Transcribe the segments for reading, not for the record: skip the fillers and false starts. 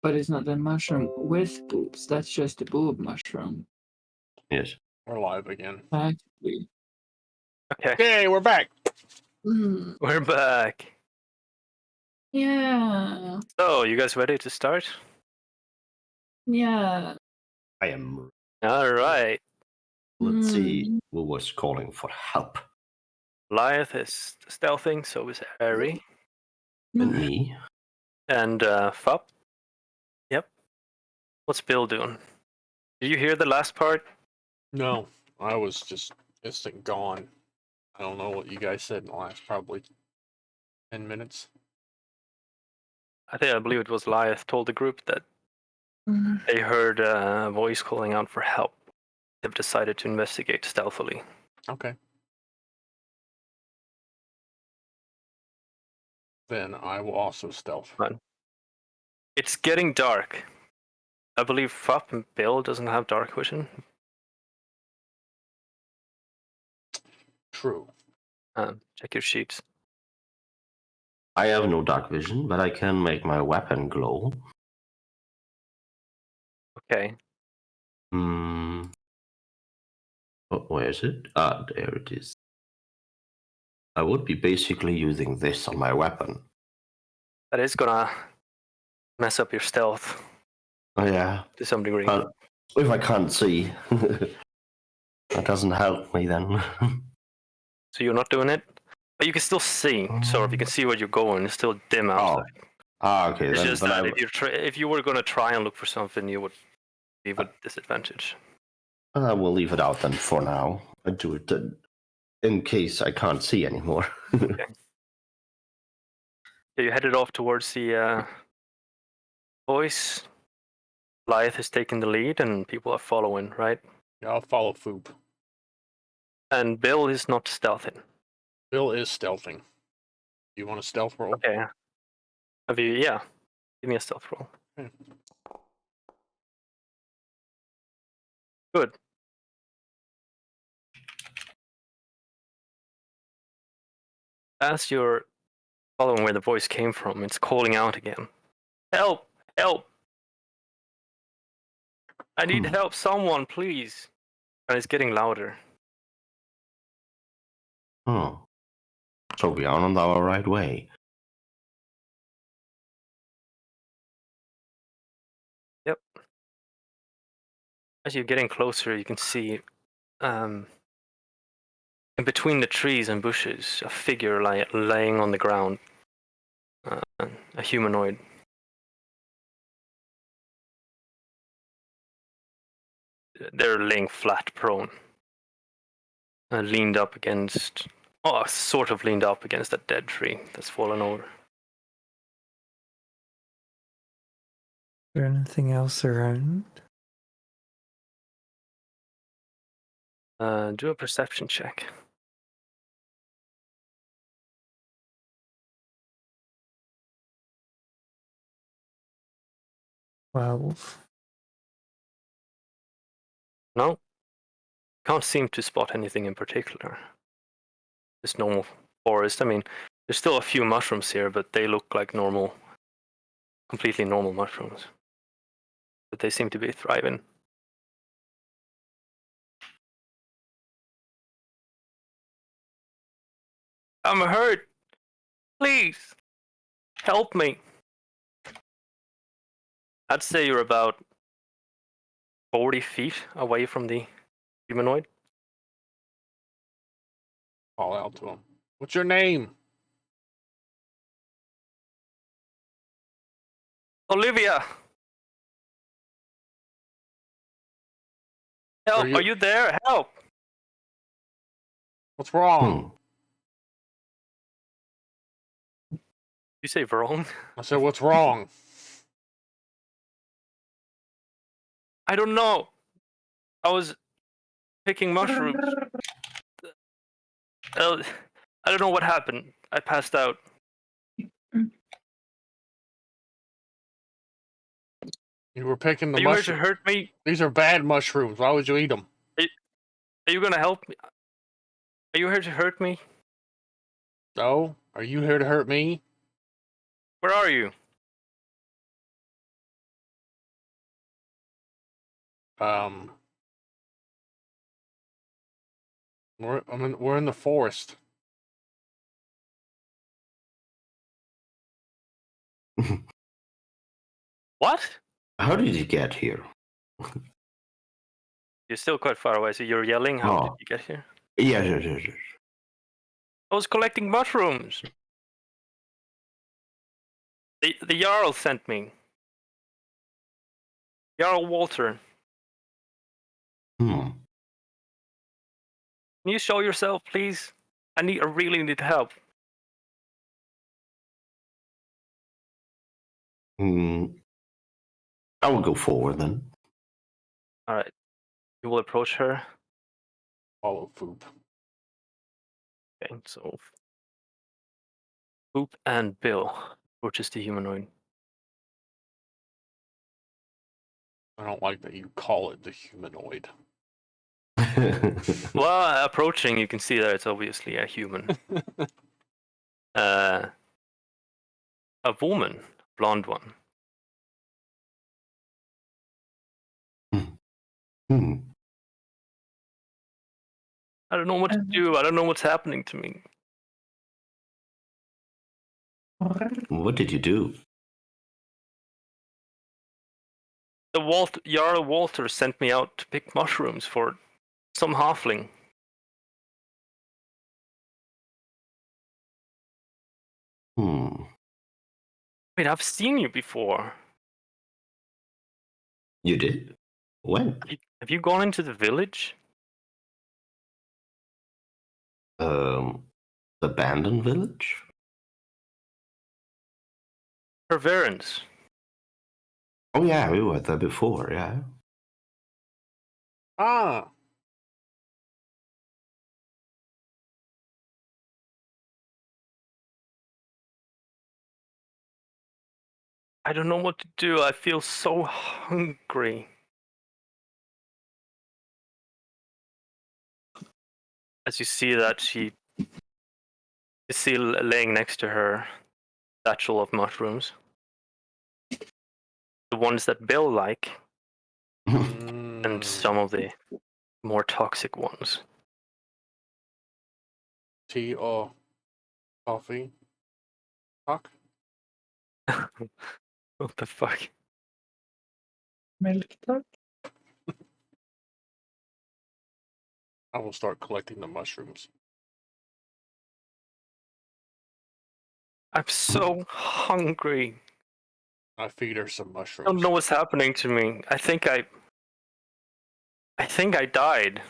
But it's not a mushroom with boobs. That's just a boob mushroom. Yes. We're live again. Actually. Okay, Hey, we're back. we're back. Yeah. So, you guys ready to start? Yeah. I am. All right. Let's see who was calling for help. Goliath is stealthing, so is Harry. And me. And Fop. Yep. What's Bill doing? Did you hear the last part? No, I was just instant gone. I don't know what you guys said in the last probably 10 minutes. I believe it was Goliath told the group that they heard a voice calling out for help. They've decided to investigate stealthily. Okay. Then I will also stealth. Fine. It's getting dark. I believe Fop and Bill doesn't have dark vision. True. Check your sheets. I have no dark vision, but I can make my weapon glow. Okay. Oh, where is it? Ah, there it is. I would be basically using this on my weapon. That is gonna mess up your stealth Oh, yeah. to some degree. If I can't see, that doesn't help me then. So you're not doing it? But you can still see, sort of. You can see where you're going. It's still dim outside. Okay. It's then, just that if you were going to try and look for something, you would be with disadvantage. I will leave it out then for now. I do it in case I can't see anymore. Okay. So you headed off towards the voice. Goliath has taken the lead, and people are following, right? Yeah, I'll follow Foop. And Bill is not stealthing. Bill is stealthing. You want a stealth roll? Okay. Yeah. Give me a stealth roll. Okay. Good. As you're following where the voice came from, it's calling out again. Help! Help! I need help, someone, please. And it's getting louder. Oh. So we are on our right way. Yep. As you're getting closer, you can see in between the trees and bushes, a figure laying on the ground. A humanoid. They're laying flat prone. Leaned up against... Oh, sort of leaned up against a dead tree that's fallen over. Is there anything else around? Do a perception check. Well, No? Can't seem to spot anything in particular. This normal forest. I mean, there's still a few mushrooms here, but they look like normal, completely normal mushrooms. But they seem to be thriving. I'm hurt! Please! Help me! I'd say you're about 40 feet away from the humanoid. Call out to him. What's your name? Olivia! Help! Are you there? Help! What's wrong? You say wrong? I said, what's wrong? I don't know. I was picking mushrooms. I don't know what happened. I passed out. You were picking the mushrooms. Are you mushrooms. here to hurt me? These are bad mushrooms. Why would you eat them? Are you gonna help me? Are you here to hurt me? No? Are you here to hurt me? Where are you? We're in the forest. What? How did you get here? You're still quite far away, so you're yelling. How did Oh. you get here? Yes. I was collecting mushrooms. The Jarl sent me. Jarl Walter. Hmm. Can you show yourself, please? I really need help. Hmm. I will go forward then. All right. You will approach her. Follow Foop. Okay, so Boop and Bill, which is the humanoid. I don't like that you call it the humanoid. Well, approaching, you can see that it's obviously a human. A woman, blonde one. Hmm. I don't know what to do. I don't know what's happening to me. What did you do? The Jarl Walter sent me out to pick mushrooms for some halfling. Hmm. Wait, I've seen you before. You did? When? Have you gone into the village? The abandoned village? Perverance. Oh yeah, we were there before, yeah. Ah, I don't know what to do. I feel so hungry. As you see that you see laying next to her satchel of mushrooms. The ones that Bill like, and some of the more toxic ones. tea or coffee? Fuck. What the fuck? Milk duck? I will start collecting the mushrooms. I'm so hungry. I feed her some I mushrooms. don't know what's happening to me. I think I died.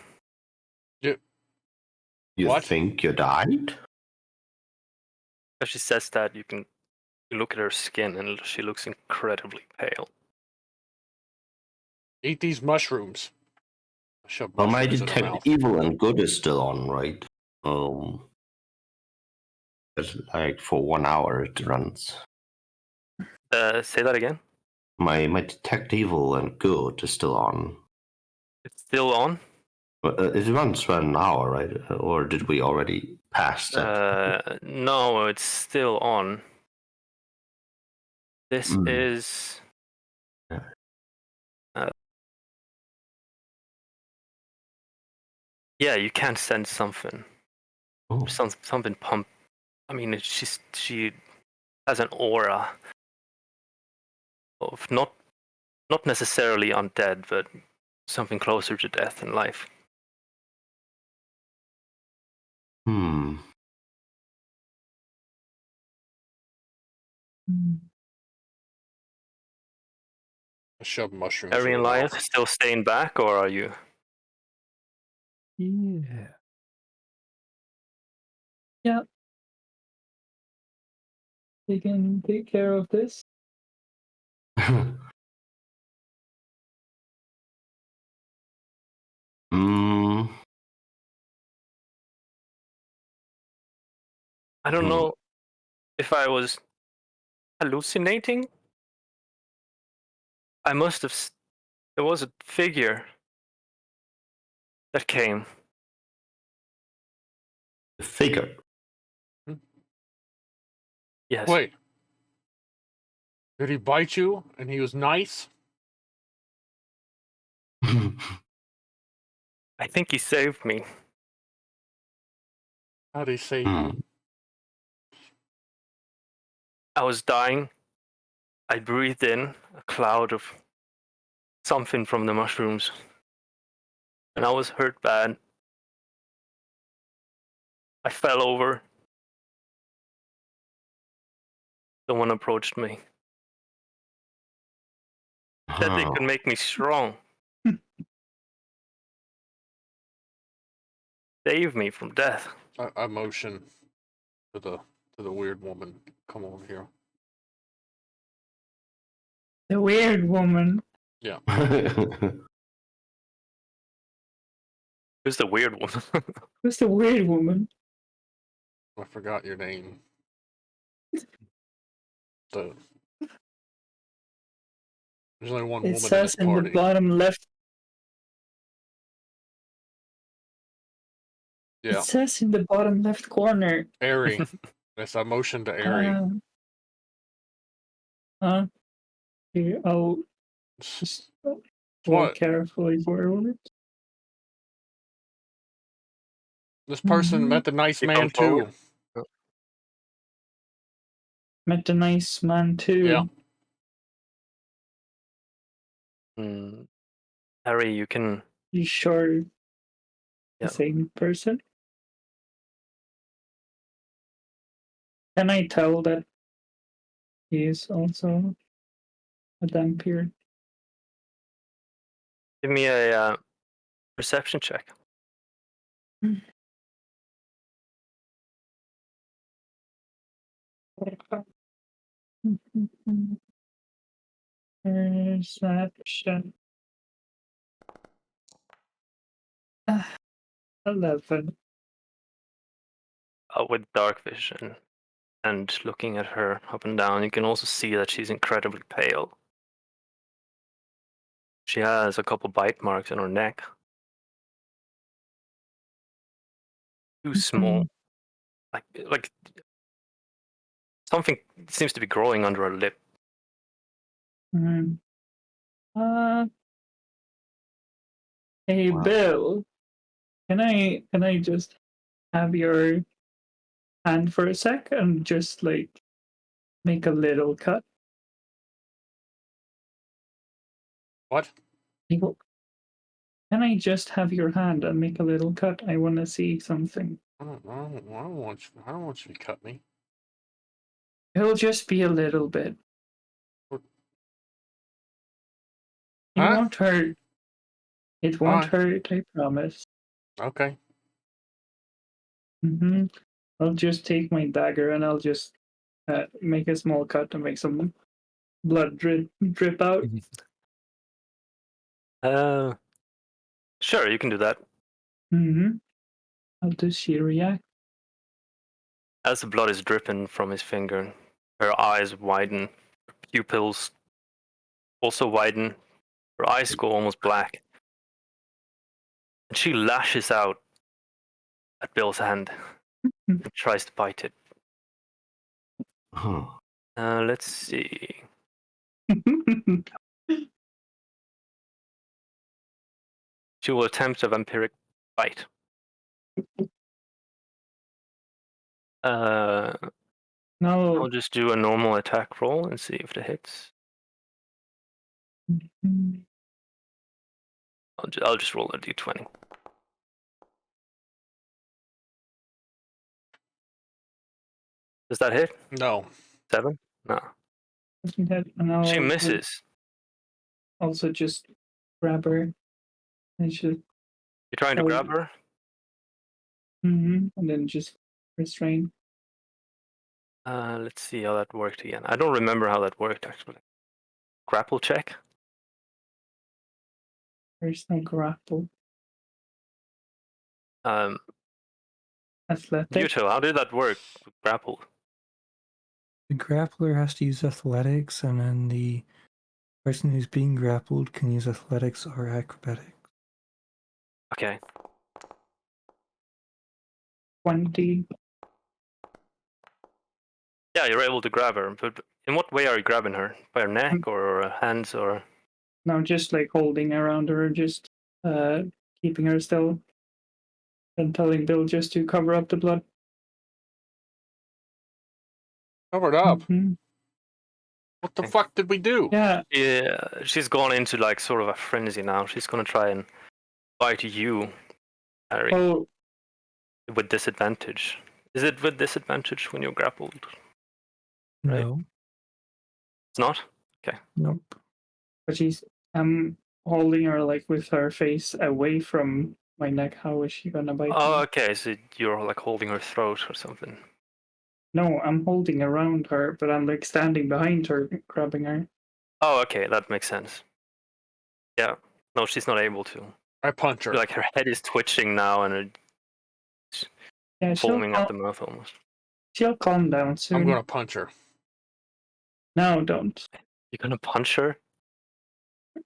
You What? think you died? As she says that, you look at her skin and she looks incredibly pale. Eat these mushrooms. I shove Well, my mushrooms in her detect mouth. evil and good is still on, right? It's like for 1 hour it runs. Say that again. My detect evil and good is still on. It's still on. It runs for an hour, right? Or did we already pass that? No, it's still on. This is. Yeah, you can sense something. Oh. Something pump. I mean, she has an aura of not necessarily undead, but something closer to death in life. Hmm. I shove mushrooms Harry in and her Elias mouth. still staying back, or are you? Yeah. Yeah. They can take care of this. Hmm. I don't know if I was hallucinating. I must have. There was a figure that came. The figure. Yes. Wait. Did he bite you and he was nice? I think he saved me. How'd he save Hmm. you? I was dying. I breathed in a cloud of something from the mushrooms. And I was hurt bad. I fell over. Someone approached me. Said they could Huh. make me strong. Save me from death. I motion to the weird woman. Come over here. The weird woman. Who's the weird one? Who's the weird woman? I forgot your name. There's only one It woman in says this in the party. bottom left. Yeah, It says in the bottom left corner. Airy. Yes, I motioned to Airy. Here, I'll just walk What? carefully forward. This person met the nice You man come forward. too. Met a nice man too. Yeah. Harry, you can. You sure Yeah. the same person? Can I tell that he is also a vampire? Give me a perception check. Perception. 11. With dark vision and looking at her up and down, you can also see that she's incredibly pale. She has a couple bite marks on her neck. Too small. Like something seems to be growing under her lip. Mm. Hey Wow. Bill, can I just have your hand for a sec and just like make a little cut? What? Can I just have your hand and make a little cut? I want to see something. I don't want you to cut me. It'll just be a little bit. What? It Huh? won't hurt. It won't hurt, I promise. Okay. I'll just take my dagger and I'll just make a small cut to make some blood drip out. Sure, you can do that. How does she react? As the blood is dripping from his finger, her eyes widen, her pupils also widen, her eyes go almost black. And she lashes out at Bill's hand and tries to bite it. Huh. Let's see. She will attempt a vampiric bite. No. I'll just do a normal attack roll and see if it hits. I'll just roll a d20. Does that hit? No. 7? No. She misses. Also, just grab her. And You're trying to grab her? And then just restrain. Let's see how that worked again. I don't remember how that worked actually. Grapple check? There's no grapple. Athletic. Yuto, how did that work with grapple? The grappler has to use athletics, and then the person who's being grappled can use athletics or acrobatics. Okay. 20. Yeah, you're able to grab her, but in what way are you grabbing her? By her neck or her hands or? Now just like holding around her, just keeping her still, and telling Bill just to cover up the blood. Covered up. Mhm. What the fuck did we do? Yeah. Yeah, she's gone into like sort of a frenzy now. She's gonna try and bite you, Harry, Oh, with disadvantage. Is it with disadvantage when you're grappled? Right. No. It's not? Nope. but she's holding her like with her face away from my neck. How is she gonna bite Oh, me? okay, so you're like holding her throat or something. No, I'm holding around her, but I'm like standing behind her, grabbing her. Oh, okay, that makes sense. Yeah. No, she's not able to. I punch her. Like her head is twitching now and it's Yeah, foaming at the mouth almost. she'll calm down soon. I'm gonna punch her. No, don't. You're gonna punch her?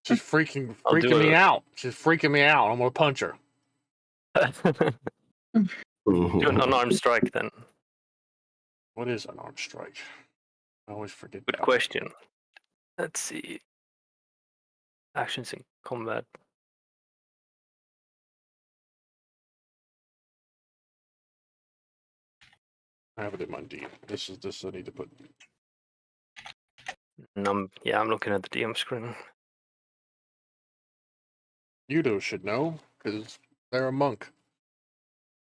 She's freaking I'll do me it. out. She's freaking me out. I'm gonna punch her. Do an unarmed strike then. What is an arm strike? I always forget. Good that one. question. Let's see. Actions in combat. I have it in my D. This I need to put. Yeah, I'm looking at the DM screen. Yudo should know because they're a monk.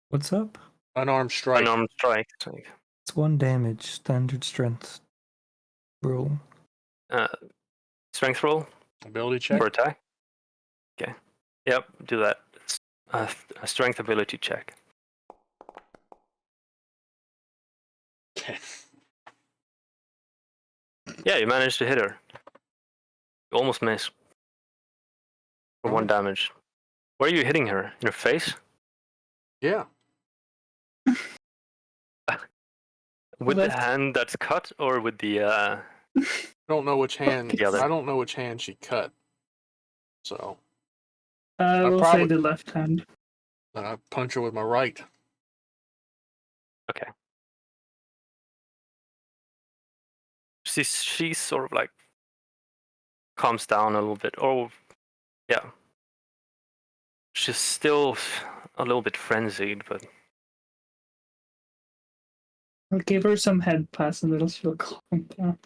What's up? Unarmed strike. Unarmed strike. It's 1 damage, standard strength. Roll. Strength roll Ability check. for attack. Okay. Yep, do that. It's a strength ability check. Yeah, you managed to hit her. You almost miss. For 1 damage. Where are you hitting her? In her face? Yeah. With the That's- hand that's cut, or with the I don't know which hand. The other. I don't know which hand she cut. So We'll probably- say the left hand. I punch her with my right. Okay. She's sort of like calms down a little bit. Oh, yeah. She's still a little bit frenzied, but I'll give her some head pass and it'll she'll calm down.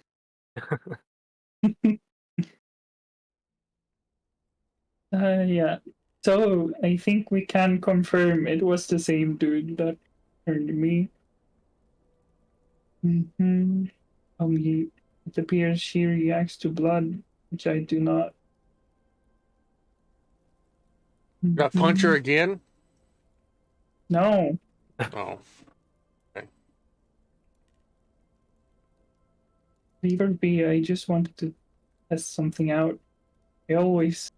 Yeah. So I think we can confirm it was the same dude that turned me. Mm-hmm. It appears she reacts to blood, which I do not. Got to punch her Mhm. again. No. Oh, Leave her be. I just wanted to test something out. I always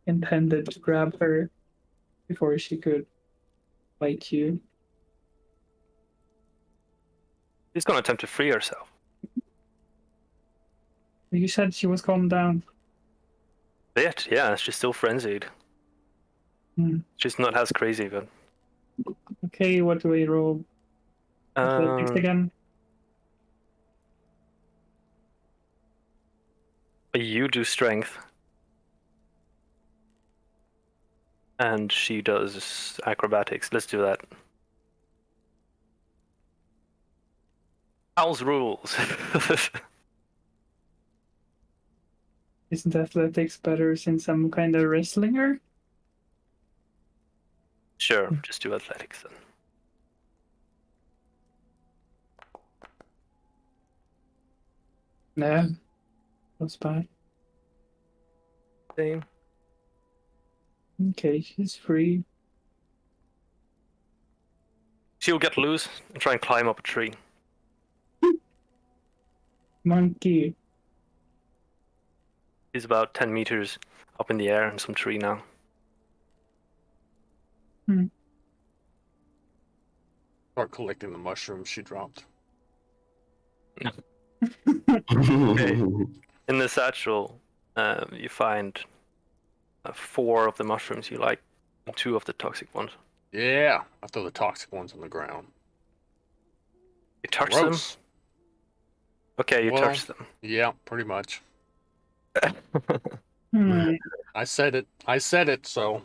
intended to grab her before she could bite you. she's gonna attempt to free herself. You said she was calmed down. Bit, yeah, she's still frenzied. Hmm. She's not as crazy, but Okay, what do I roll? Athletics um, again? you do strength, and she does acrobatics. Let's do that. House rules. Isn't athletics better since I'm kind of wrestling her? Sure, just do athletics then. No. That's bad. Same. Okay, she's free. She'll get loose and try and climb up a tree. Monkey. She's about 10 meters up in the air in some tree now. start collecting the mushrooms she dropped. In the satchel, you find 4 of the mushrooms you like, and 2 of the toxic ones. Yeah, I throw the toxic ones on the ground. You touch them? Gross. Okay, you Well, touch them. Yeah, pretty much. Hmm. I said it. I said it. So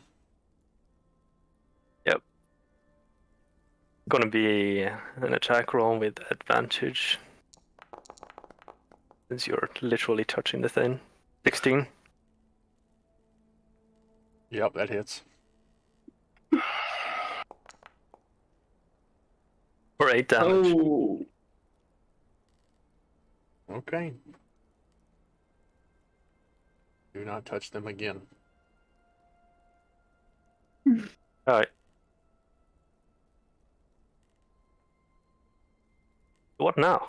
Gonna be an attack roll with advantage. Since you're literally touching the thing. 16. yep, that hits. For 8 damage. Oh. Okay. Do not touch them again. Alright. What now?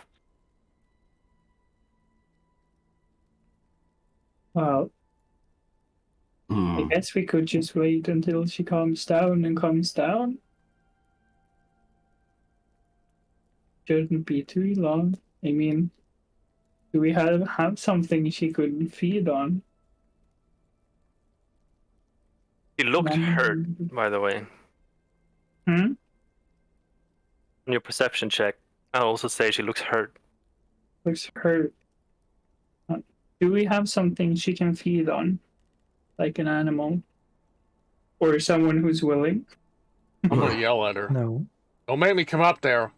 Well, I Hmm. guess we could just wait until she calms down and comes down. Shouldn't be too long. I mean, do we have something she could feed on? She looked hurt, Mm. by the way. Hmm? In your perception check, I'll also say she looks hurt. Looks hurt. Do we have something she can feed on? Like an animal? Or someone who's willing? I'm gonna yell at her. No. Don't make me come up there.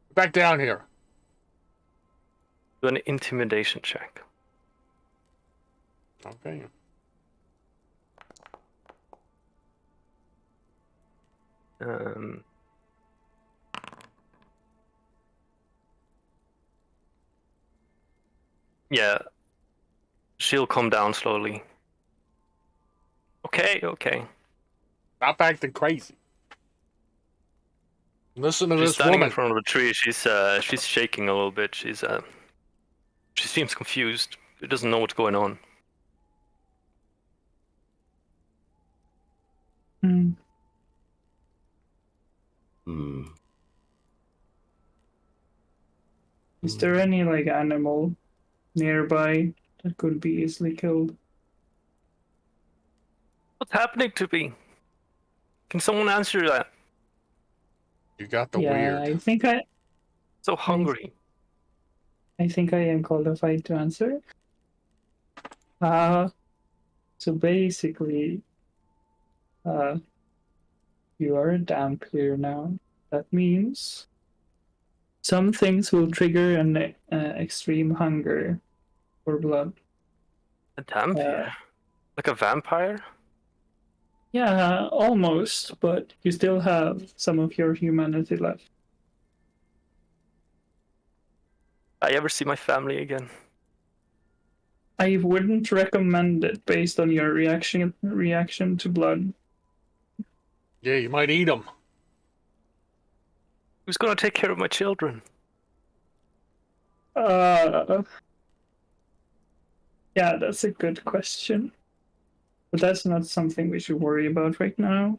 Get back down here. Do an intimidation check. Okay. Um, yeah. She'll come down slowly. Okay. Stop acting crazy. Listen to She's this standing woman. in front of a tree. She's shaking a little bit. She seems confused. She doesn't know what's going on. Hmm. Hmm. Is there any like animal nearby that could be easily killed? What's happening to me? Can someone answer that? You got the Yeah, weird. So hungry. I think I am qualified to answer. So basically, you are a damn clear now. That means some things will trigger an extreme hunger for blood. A vampire? Like a vampire? Yeah, almost, but you still have some of your humanity left. I ever see my family again? I wouldn't recommend it based on your reaction to blood. Yeah, you might eat them. Who's gonna take care of my children? Yeah, that's a good question. But that's not something we should worry about right now.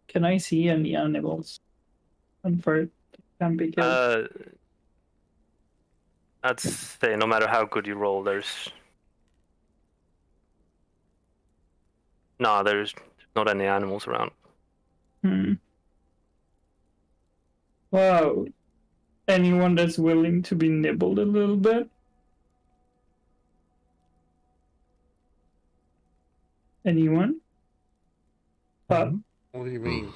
Can I see any animals? Unfor can be killed. I'd say no matter how good you roll, there's not any animals around. Wow. Anyone that's willing to be nibbled a little bit? Anyone? No. What do you mean?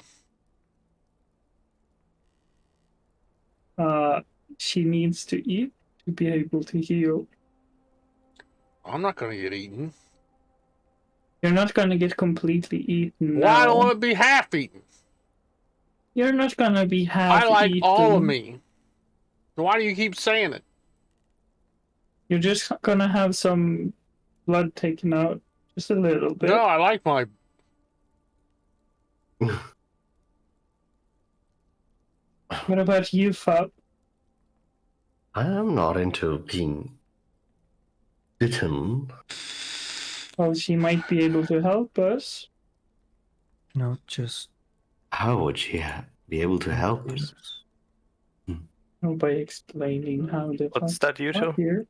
She needs to eat to be able to heal. I'm not gonna get eaten. You're not gonna get completely eaten Well, I don't now. want to be half eaten. You're not gonna be half I like eaten. all of me. So why do you keep saying it? You're just gonna have some blood taken out. Just a little bit. No, I like my. What about you, Fab? I am not into being bitten. Well, she might be able to help us. No, just How would she be able to help us? yes. Oh, by explaining how the What's that, you two? here.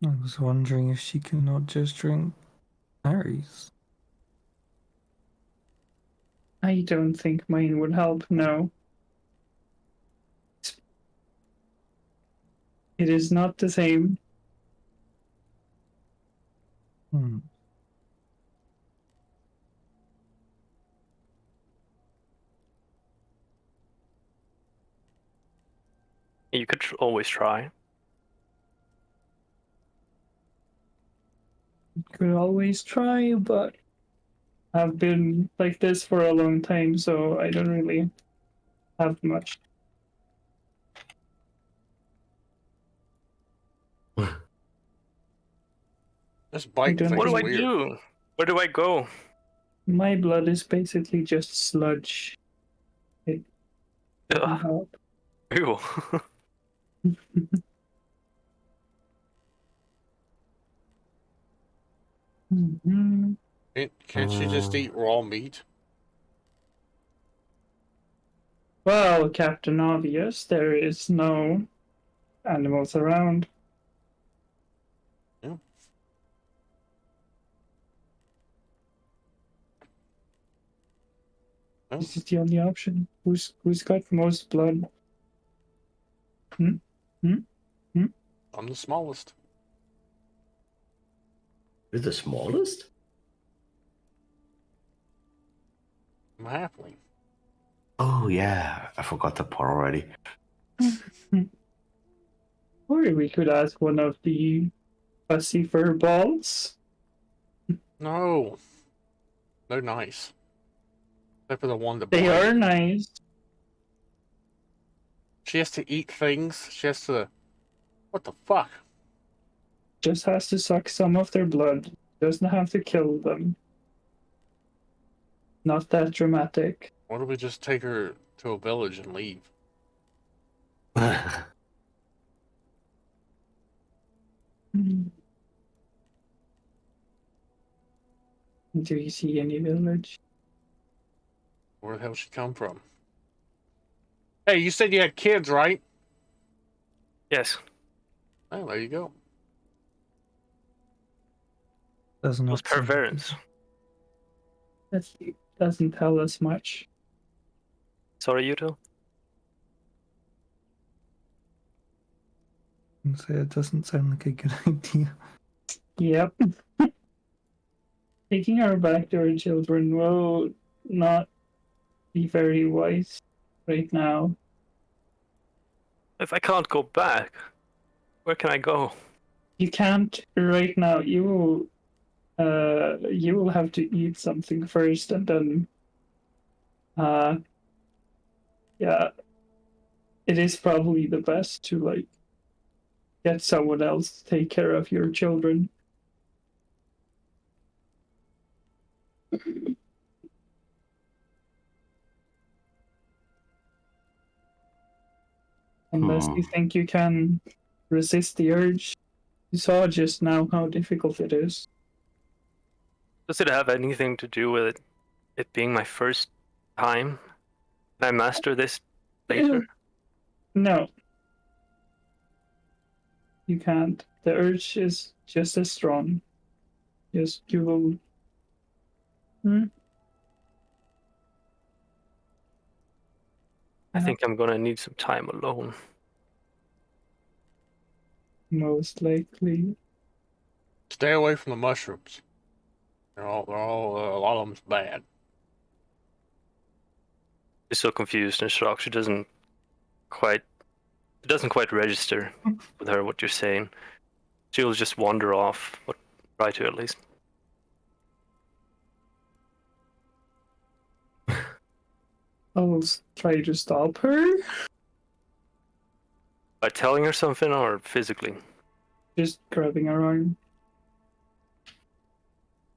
I was wondering if she could not just drink berries. I don't think mine would help, no. It is not the same. Hmm. You could always try. Could always try, but I've been like this for a long time, so I don't really have much. This bite don't thing What is do I think- weird. do? Where do I go? My blood is basically just sludge. It doesn't Ugh. help. Ew. Mhm. Can't you just eat raw meat? Well, Captain Obvious, there is no animals around. Yeah. Well, This is the only option. Who's got most blood? I'm the smallest. You're the smallest? I'm a halfling. Oh yeah, I forgot the part already. Or we could ask one of the fussy fur balls. No. They're nice. Except for the one that They are blinded me. nice. She has to eat things. She has to. What the fuck? Just has to suck some of their blood. Doesn't have to kill them. Not that dramatic. Why don't we just take her to a village and leave? Hmm. Do you see any village? Where the hell she come from? Hey, you said you had kids, right? Yes. Oh, there you go. Does Those not seem like perverts. That doesn't tell us much. Sorry, Yuto. Say it doesn't sound like a good idea. Yep. Taking her back to her children will not be very wise right now. If I can't go back, where can I go? You can't right now. You will have to eat something first, and then yeah, it is probably the best to like get someone else to take care of your children. Unless you think you can resist the urge. You saw just now how difficult it is. Does it have anything to do with it being my first time? Can I master this later? No, you can't. The urge is just as strong. Yes, you will. I think I'm gonna need some time alone. Most likely. Stay away from the mushrooms. They're all a lot of them's bad. She's so confused and shocked. It doesn't quite register with her what you're saying. She'll just wander off, or try to at least. I'll try to stop her. By telling her something or physically? Just grabbing her arm.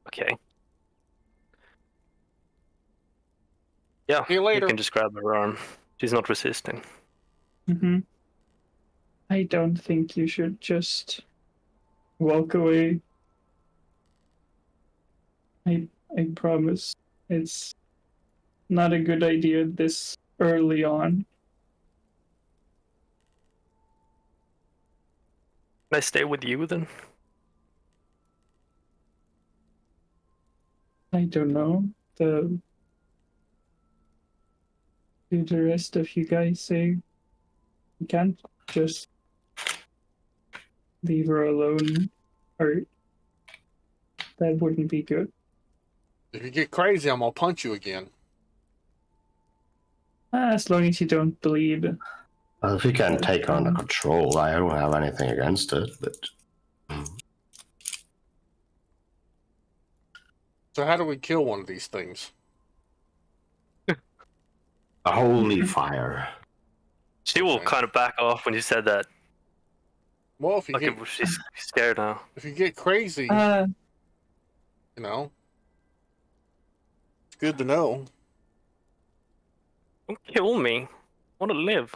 Okay. Yeah, See you later. can just grab her arm. She's not resisting. Mm-hmm. I don't think you should just walk away. I promise. It's not a good idea this early on. Can I stay with you then? I don't know. Do the rest of you guys say you can't just leave her alone, or that wouldn't be good. If you get crazy, I'm gonna punch you again. As long as you don't bleed. Well, if you can That's take her under fine. control, I don't have anything against it, but So how do we kill one of these things? a holy fire. She will Okay. kind of back off when you said that. Well, if you Like get she's scared now. if you get crazy, you know, it's good to know. Don't kill me. I want to live.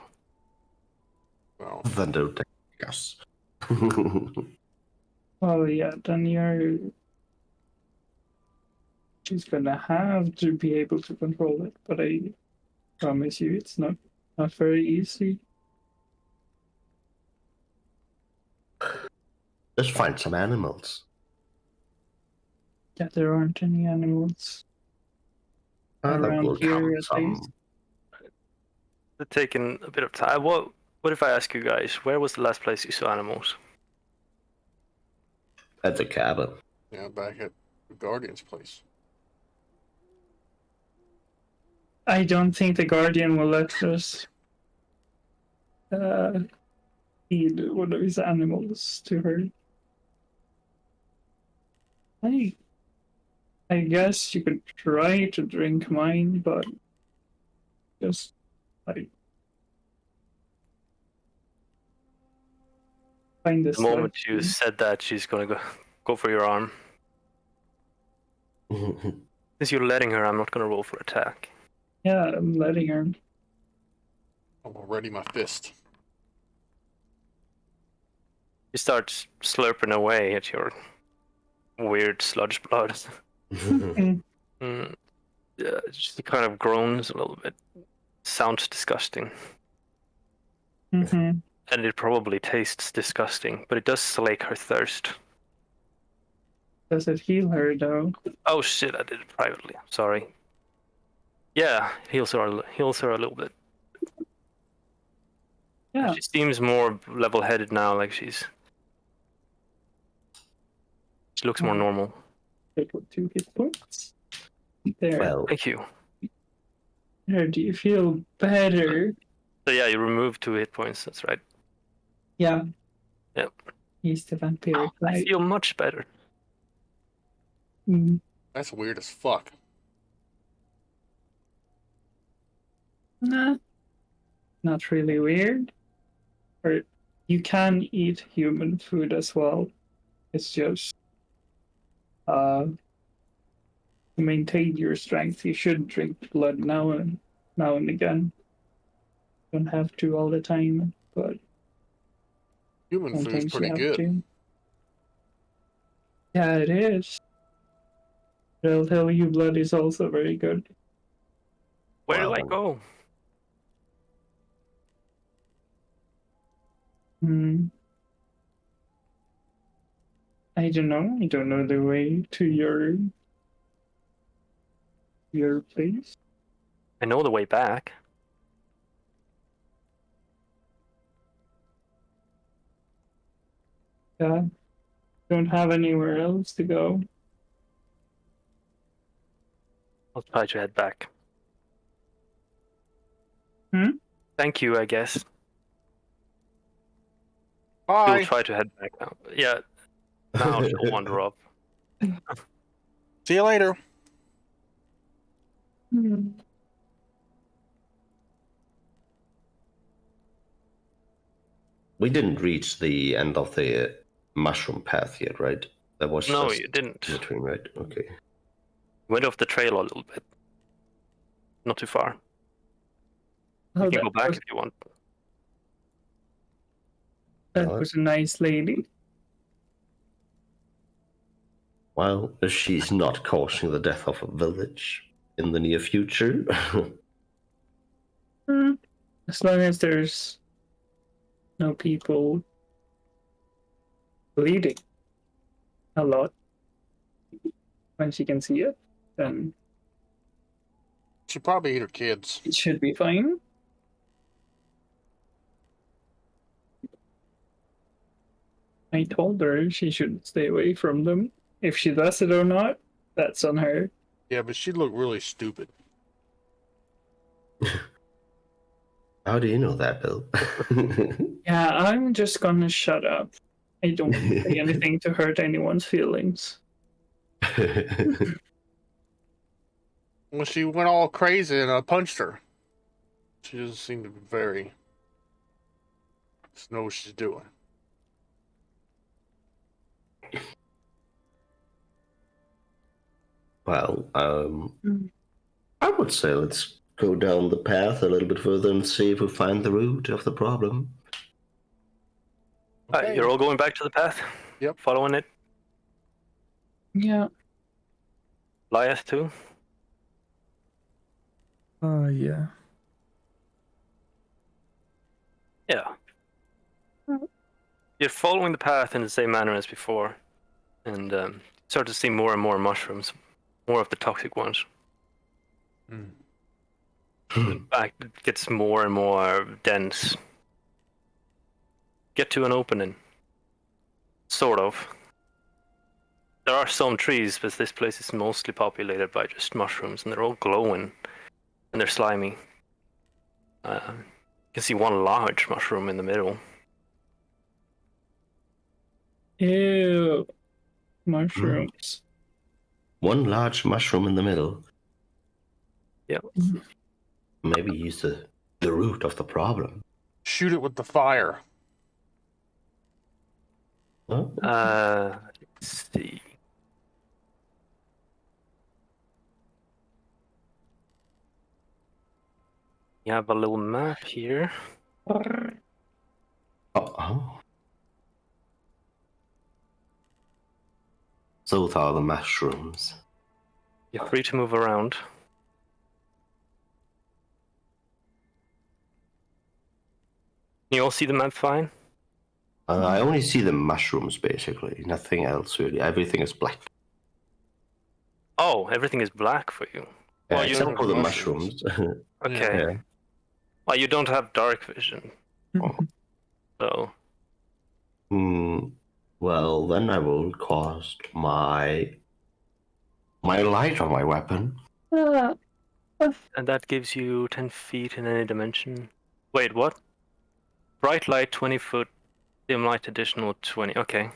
Well, Then don't take us. well, yeah, then she's gonna have to be able to control it, but I promise you it's not very easy. Just find some animals. Yeah, there aren't any animals That around will here come at some. least. It's taken a bit of time. What if I ask you guys, where was the last place you saw animals? At the cabin. yeah, back at the Guardian's place. I don't think the Guardian will let us feed one of his animals to her. I guess you could try to drink mine, but just like find this. The moment you said that, she's gonna go for your arm. Since you're letting her, I'm not gonna roll for attack. Yeah, I'm letting her. I'm gonna ready my fist. She starts slurping away at your weird sludge blood. Yeah, she kind of groans a little bit. Sounds disgusting. Mm-hmm. And it probably tastes disgusting, but it does slake her thirst. Does it heal her though? Oh shit, I did it privately. Sorry. Yeah, heals her a little bit. Yeah. She seems more level-headed now, like she looks more normal. It with 2 hit points. There. Well, Thank you. There, do you feel better? So yeah, you remove 2 hit points, that's right. Yeah. Yep. He's the vampiric I light. feel much better. That's weird as fuck. Nah. Not really weird. Or you can eat human food as well. It's just to maintain your strength, you should drink blood now and again. Don't have to all the time, but Human food's sometimes you pretty have good. to. Yeah, it is. But I'll tell you, blood is also very good. Where do Well, I go? I don't know. I don't know the way to your place. I know the way back. Yeah. Don't have anywhere else to go. I'll try to head back. Thank you, I guess. Bye. We'll try to head back now. Yeah, now she'll wander off. See you later. we didn't reach the end of the mushroom path yet, right? That was No, just you didn't. in between, right? Okay. Went off the trail a little bit. Not too far. Oh, You can that go back was, if you want. that What? was a nice lady. Well, she's not causing the death of a village in the near future. As long as there's no people bleeding a lot when she can see it, then She probably eat her kids. it should be fine. I told her she should stay away from them. If she does it or not, that's on her. Yeah, but she looked really stupid. How do you know that, Bill? Yeah, I'm just gonna shut up. I don't say anything to hurt anyone's feelings. Well, she went all crazy and I punched her. She doesn't seem to be very. Just know what she's doing. Well, I would say let's go down the path a little bit further and see if we find the root of the problem. Okay. You're all going back to the path? Yep. Following it? Yeah. Lyeth too? Yeah. Yeah. You're following the path in the same manner as before, and start to see more and more mushrooms, more of the toxic ones. The back gets more and more dense. Get to an opening. Sort of. There are some trees, but this place is mostly populated by just mushrooms, and they're all glowing, and they're slimy. You can see one large mushroom in the middle. Ew. Mushrooms. One large mushroom in the middle. Yep. Maybe he's the root of the problem. Shoot it with the fire. Huh? Let's see. You have a little map here. Oh. Those are the mushrooms. You're free to move around. Can you all see the map fine? I only see the mushrooms, basically. Nothing else, really. Everything is black. Oh, everything is black for you. Well, you except know for the mushrooms. mushrooms. Okay. Yeah. Well, you don't have dark vision, so Well, then I will cost my light on my weapon. and that gives you 10 feet in any dimension. Wait, what? Bright light 20 foot, dim light additional 20. Okay.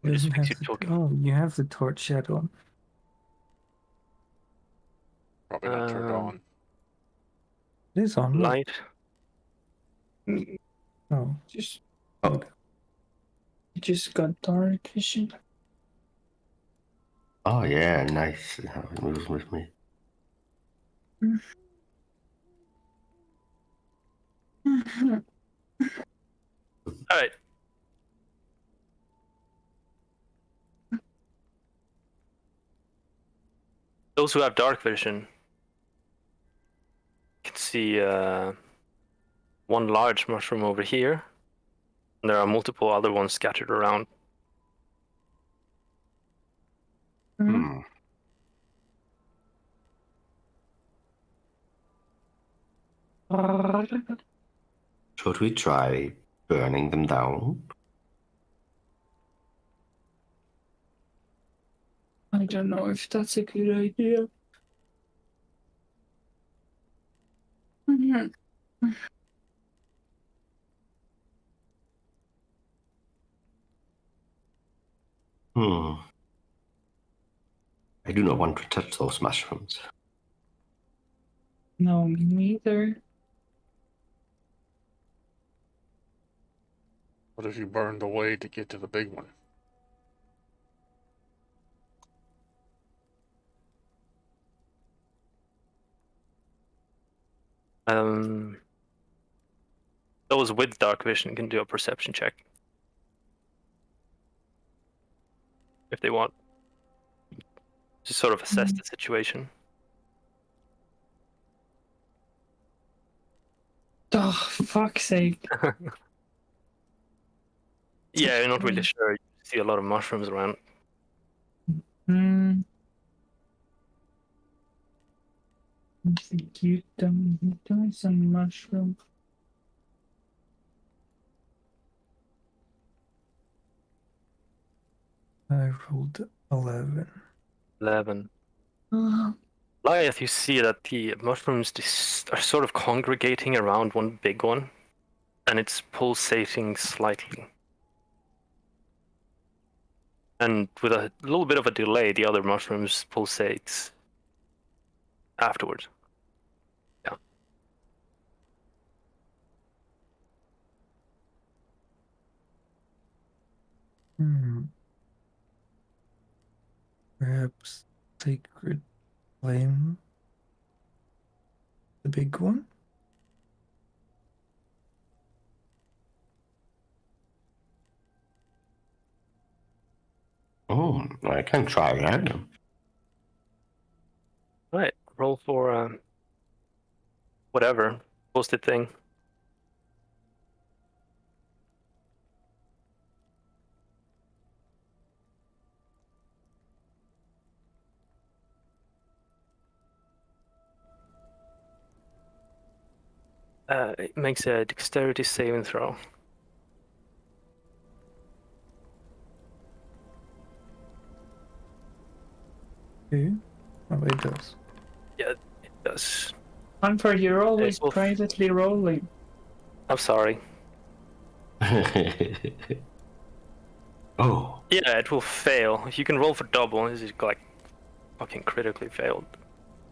We just Doesn't fix have you the, talking. oh, you have the torch shed on. Probably not turned on. It is on. Look. Light. Oh. Just Oh. you just got dark vision. Oh, yeah, nice. How it moves with me. All right. Those who have dark vision can see one large mushroom over here. And there are multiple other ones scattered around. Hmm. Should we try burning them down? I don't know if that's a good idea. I do not want to touch those mushrooms. No, me neither. What if you burned the way to get to the big one? Those with dark vision can do a perception check. If they want. To sort of assess the situation. Oh, fuck's sake. Yeah, you're not really sure. You see a lot of mushrooms around. Execute them. Doing some mushroom. I rolled 11. 11. Goliath, you see that the mushrooms are sort of congregating around one big one, and it's pulsating slightly. And with a little bit of a delay, the other mushrooms pulsate afterwards. Yeah. Perhaps Sacred Flame. The big one? Oh, I can try again. Right. Roll for whatever posted thing. It makes a dexterity saving throw. Okay. Oh, it does. Yeah, it does. Hanfar, you're always will privately rolling. I'm sorry. Oh, Yeah, it will fail. You can roll for double. This is like fucking critically failed.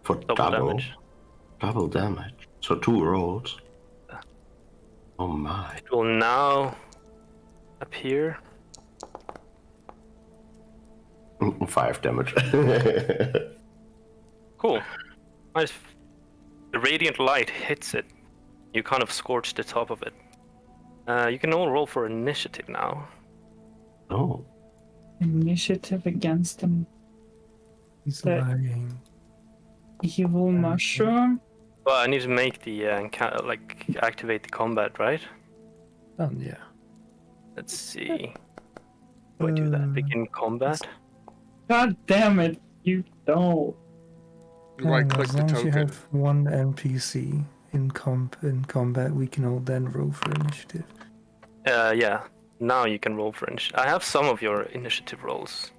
for Double damage. Double damage. So 2 rolls. Oh my. It will now appear. 5 damage. Cool. Nice. The radiant light hits it. You kind of scorch the top of it. You can all roll for initiative now. Oh. Initiative against them. He's That- lying. Evil mushroom? Well, I need to make the activate the combat, right? Oh, yeah. Let's see. Do I do that? Begin combat. God damn it, you don't. Right click as the long as you token. have one NPC in combat, we can all then roll for initiative. Yeah. Now you can roll for initiative. I have some of your initiative rolls.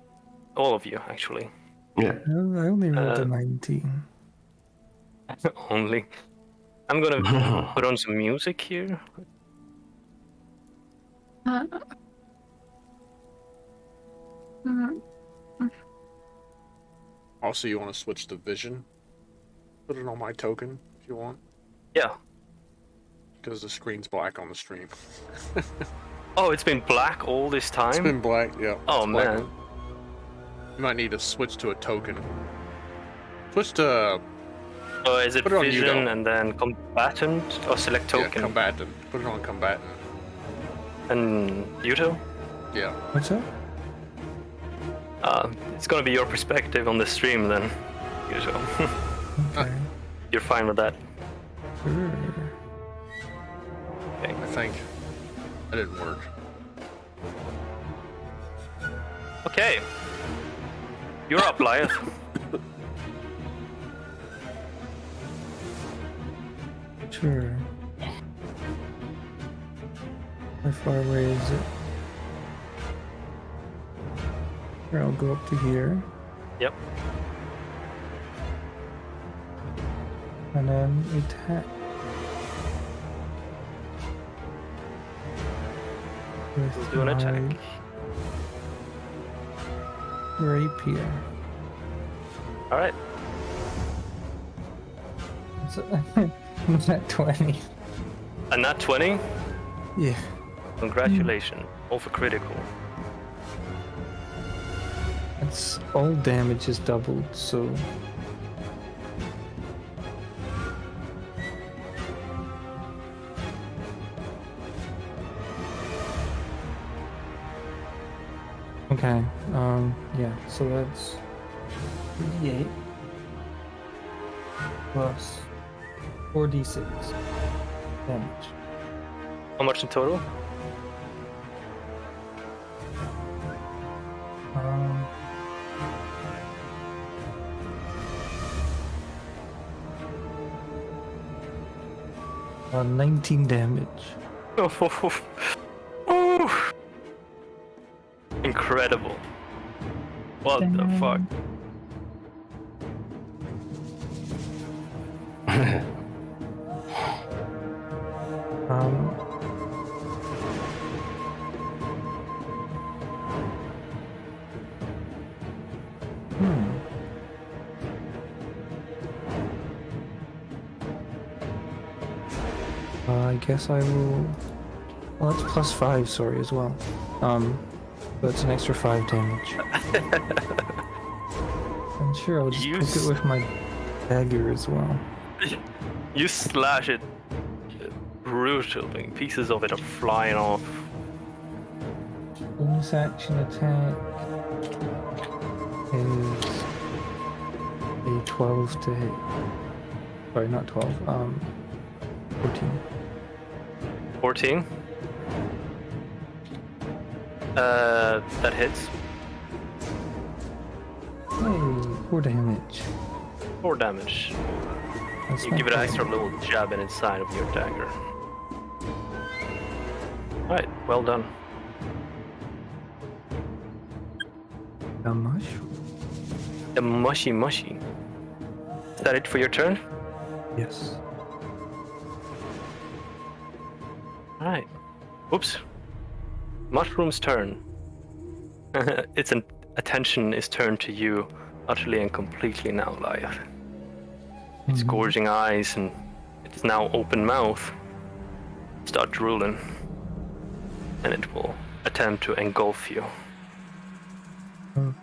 All of you, actually. Yeah. Well, I only rolled a 19. Only. I'm gonna put on some music here. Also, you want to switch to vision? Put it on my token if you want, Yeah. because the screen's black on the stream. Oh, it's been black all this time? It's been black, yeah. Oh, it's black. man. You might need to switch to a token. Switch to Oh, is it Put it on you, vision though. and then combatant or select token? Yeah, combatant. Put it on combatant. And Yuto? Yeah. What's that? It's gonna be your perspective on the stream then, Yuto. Okay. You're fine with that? Sure. Okay. I think that didn't work. Okay. You're up, Lyeth. Sure. How far away is it? Here, I'll go up to here. Yep. And then attack. With We'll do an attack. my rapier. Alright. It's at 20. A nat 20? Yeah. Congratulations. All for critical. It's all damage is doubled, so okay, yeah, so that's 38 plus 4d6 damage. How much in total? Um, uh, 19 damage. Oh. Incredible. What the fuck? Um. I guess I will. Well, it's +5, sorry, as well. So it's an extra 5 damage. I'm sure I'll just You poke it with my dagger as well. You slash it brutally. Pieces of it are flying off. Bonus action attack is a 12 to hit. Sorry, not 12. 14. 14. That hits. Hey, 4 damage. 4 damage. That's You not give it an bad. extra little jab in inside of your dagger. Alright, well done. How much? The mushy mushy. Is that it for your turn? Yes. Alright. Oops. Mushroom's turn. Its attention is turned to you utterly and completely now, Lyeth. Its gorging eyes and its now open mouth start drooling. And it will attempt to engulf you. Oh.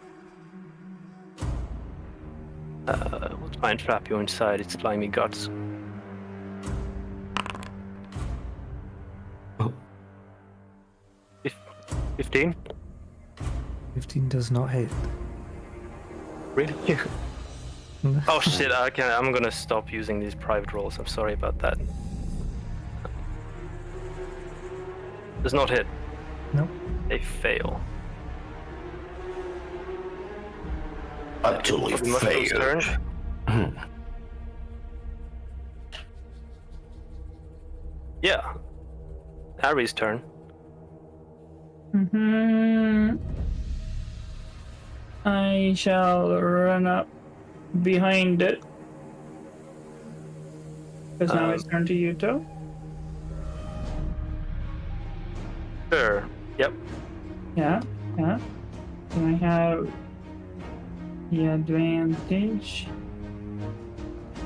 We'll try and trap you inside its slimy guts. Oh. 15? 15 does not hit. Really? Oh shit, I'm gonna stop using these private rolls. I'm sorry about that. Does not hit. Nope. They fail. Actually The mushroom's turn. failed. Yeah. Harry's turn. I shall run up behind it. Because now it's turned to Yuto. Sure. Yep. Yeah. And I have the advantage.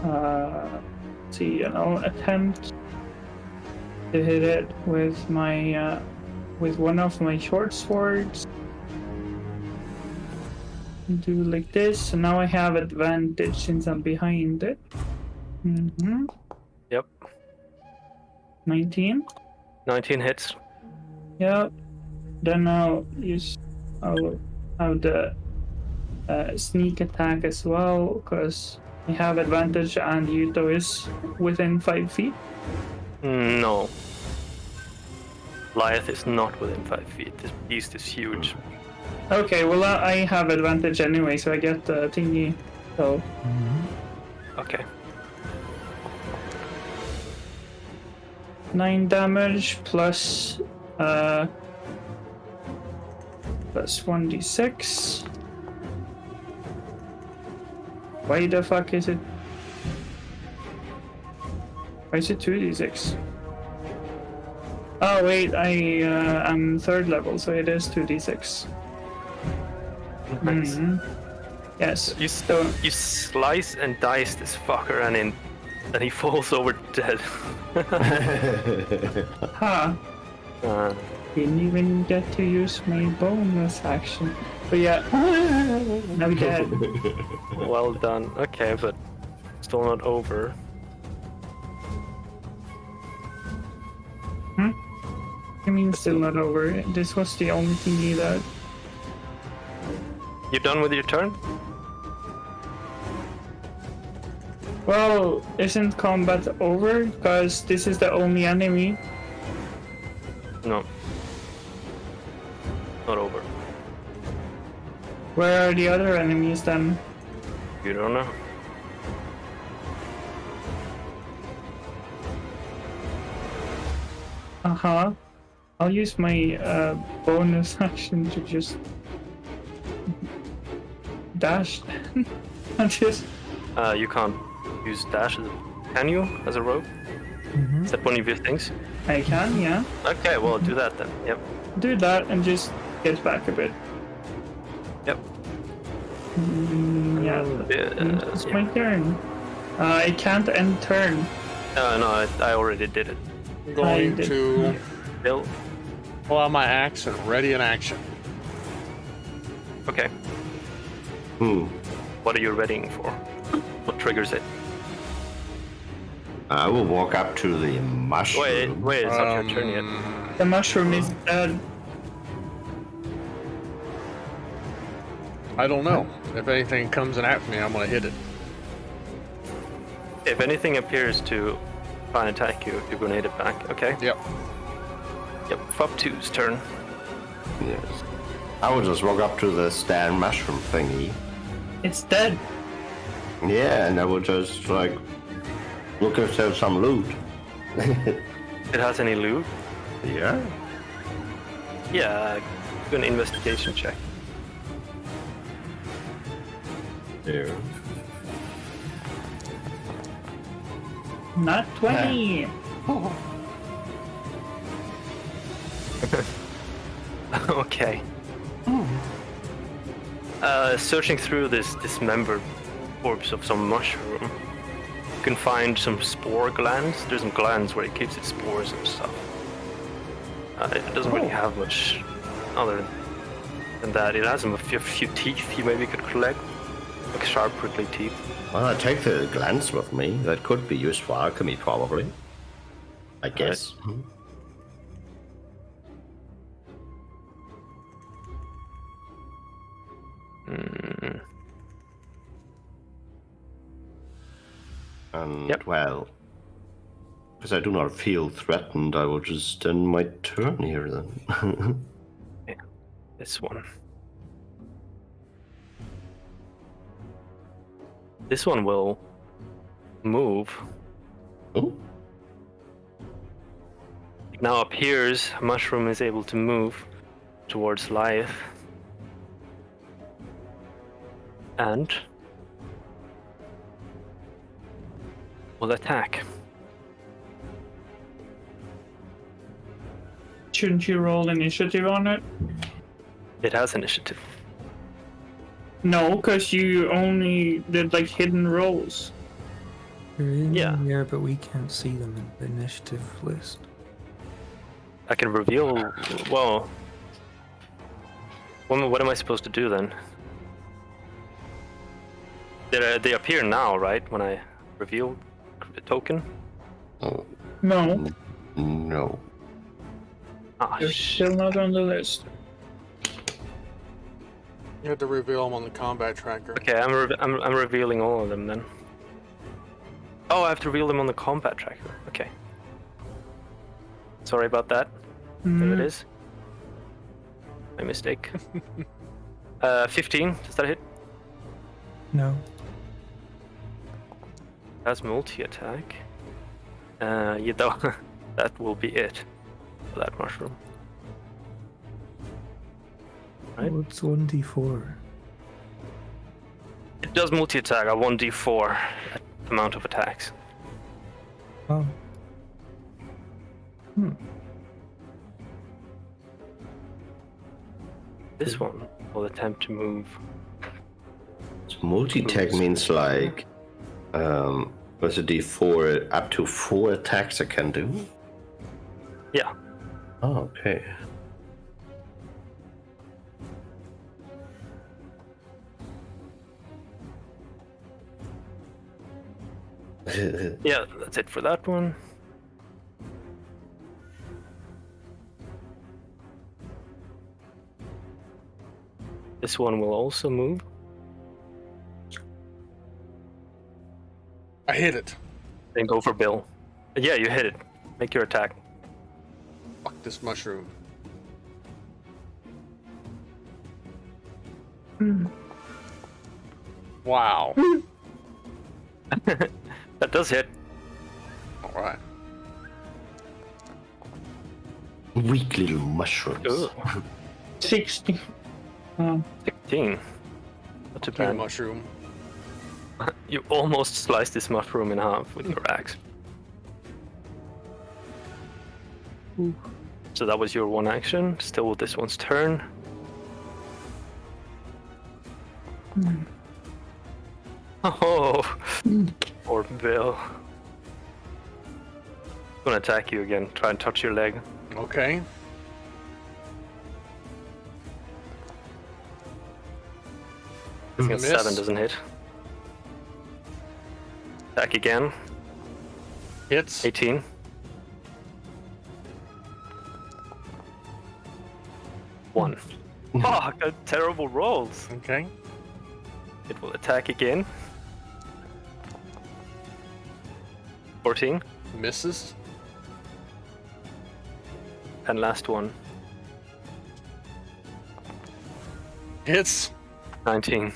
Let's see, and I'll attempt to hit it with my with one of my short swords. Do like this, so now I have advantage since I'm behind it. Yep. 19. 19 hits. Yep. Then I'll have the sneak attack as well, because I have advantage and Yuto is within 5 feet. No. Lyeth is not within 5 feet. This beast is huge. Okay, well I have advantage anyway, so I get the thingy. So Okay. 9 damage plus 1d6. Why the fuck is it? Why is it 2d6? Oh wait, I'm 3rd level, so it is 2d6. Nice. Yes. You slice and dice this fucker, and he falls over dead. Ha! Didn't even get to use my bonus action. But yeah, now dead. Well done. Okay, but still not over. I mean, still not over. This was the only thingy that. You done with your turn? Well, isn't combat over? Because this is the only enemy. No. Not over. Where are the other enemies then? You don't know. I'll use my bonus action to just dash. I'm just. You can't use dash as a... Can you? As a rogue? Mm-hmm. Is that one of your things? I can, yeah. Okay, well, do that then. Yep. Do that and just get back a bit. Yep. Yeah. It's my turn. I can't end turn. No, I already did it. I'm going I did- to Bill? pull out my axe and ready in action. Okay. What are you readying for? What triggers it? I will walk up to the mushroom. Wait, it's not your turn yet. The mushroom is dead. I don't know. If anything comes and at me, I'm gonna hit it. If anything appears to try and attack you, you grenade it back, okay? Yep. Yep, Fub 2's turn. Yes. I will just walk up to the stand mushroom thingy. It's dead. Yeah, and I will just like look if there's some loot. It has any loot? Yeah. Yeah, do an investigation check. Yeah. Not 20. Okay. Searching through this dismembered corpse of some mushroom, you can find some spore glands. There's some glands where it keeps its spores and stuff. It doesn't really have much other than that. It has a few teeth you maybe could collect, like sharp, prickly teeth. Well, I take the glands with me. That could be used for alchemy, probably. I guess. And Yep. well, because I do not feel threatened, I will just end my turn here then. This one. This one will move. Oh, It now appears mushroom is able to move towards life. And will attack. Shouldn't you roll initiative on it? It has initiative. No, because you only did like hidden rolls. They're in Yeah. there, but we can't see them in the initiative list. I can reveal. Well, what am I supposed to do then? They appear now, right? When I reveal the token. oh, No, no. Ah, they're still not on the list. You have to reveal them on the combat tracker. Okay, I'm revealing all of them then. Oh, I have to reveal them on the combat tracker. Okay. Sorry about that. There it is. My mistake. 15. Does that hit? No. That's multi-attack. Yeah, that will be it for that mushroom. Right. Oh, it's 1d4. It does multi-attack at 1d4 amount of attacks. Oh. This one will attempt to move. So multi-tech means like, was a D4 up to 4 attacks I can do? Yeah. Oh, okay. Yeah, that's it for that one. This one will also move. I hit it. Then go for Bill. Yeah, you hit it. Make your attack. Fuck this mushroom. Wow. That does hit. Alright. Weak little mushrooms. Ugh. 60. 16. Not too To the bad. mushroom. You almost sliced this mushroom in half with your axe. Ooh. So that was your one action. Still this one's turn. Oh, poor Bill. Gonna attack you again. Try and touch your leg. Okay. I think Miss. 7 doesn't hit. Attack again. Hits. 18. One. Fuck, terrible rolls. Okay. It will attack again. 14. Misses. And last one. Hits. 19.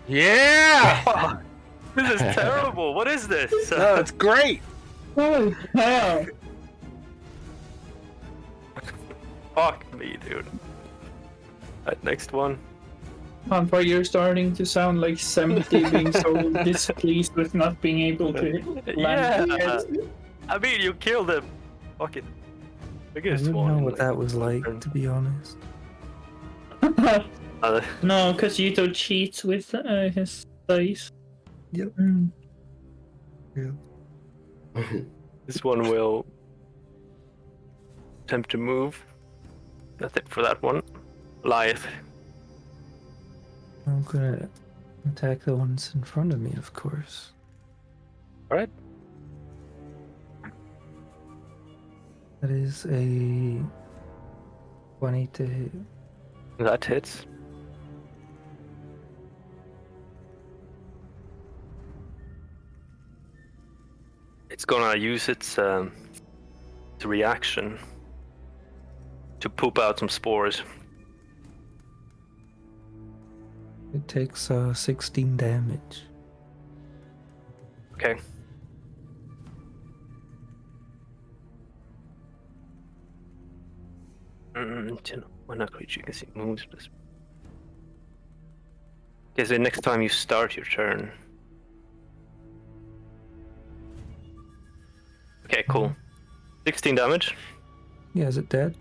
Yeah! Fuck. This is terrible. What is this? No, it's great. Oh, hell. Fuck me, dude. Right, next one. Hanfar, you're starting to sound like 70 being so displeased with not being able to land the Yeah. hit. I mean, you killed him. Fuck it. I Biggest didn't one. know in, what like, that was like, turn. to be honest. No, because Yuto cheats with his dice. Yep. Mm. Yeah. This one will attempt to move. That's it for that one. Live. I'm gonna attack the ones in front of me, of course. Alright. That is a 20 to hit. That hits. It's gonna use its reaction to poop out some spores. It takes 16 damage. Okay. When a creature you can see moves. Okay, so next time you start your turn. Okay, cool. 16 damage. Yeah, is it dead?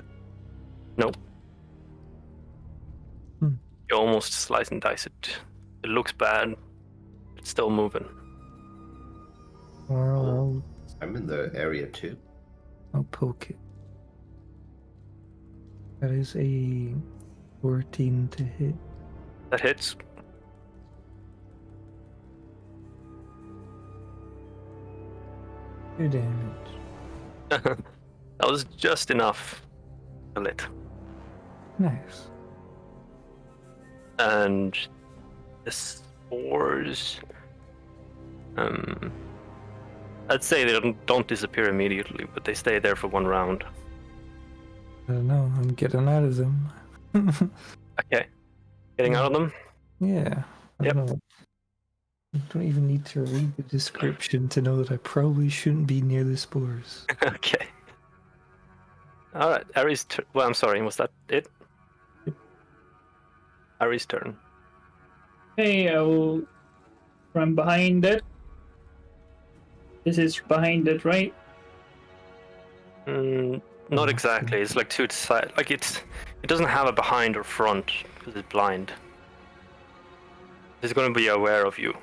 Nope. Hmm. You almost slice and dice it. It looks bad. It's still moving. Well, I'm in the area too. I'll poke it. That is a 14 to hit. That hits. Two damage. That was just enough to lit. Nice. And the spores, I'd say they don't disappear immediately, but they stay there for one round. I don't know. I'm getting out of them. Okay. Getting out of them? Yeah. I Yep. don't know. I don't even need to read the description to know that I probably shouldn't be near the spores. Okay. Alright, Ares' turn. Well, I'm sorry, was that it? Yep. Ares' turn. Okay, I will run behind it. This is behind it, right? Not exactly. It's like to its side. Like it doesn't have a behind or front because it's blind. It's going to be aware of you,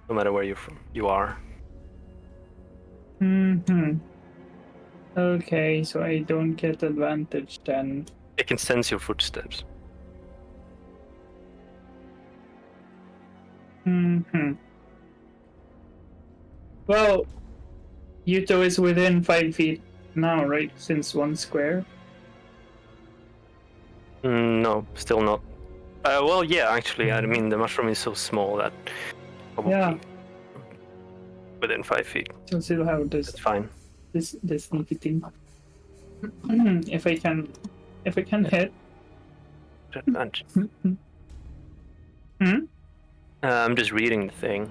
no matter where you are. Okay, so I don't get advantage then. It can sense your footsteps. Well, Yuto is within 5 feet now, right? Since 1 square. No, still not. Well, yeah, actually, I mean, the mushroom is so small that probably Yeah. within 5 feet. So still have this That's fine. this sneaky thing. if I can hit. Advantage. I'm just reading the thing.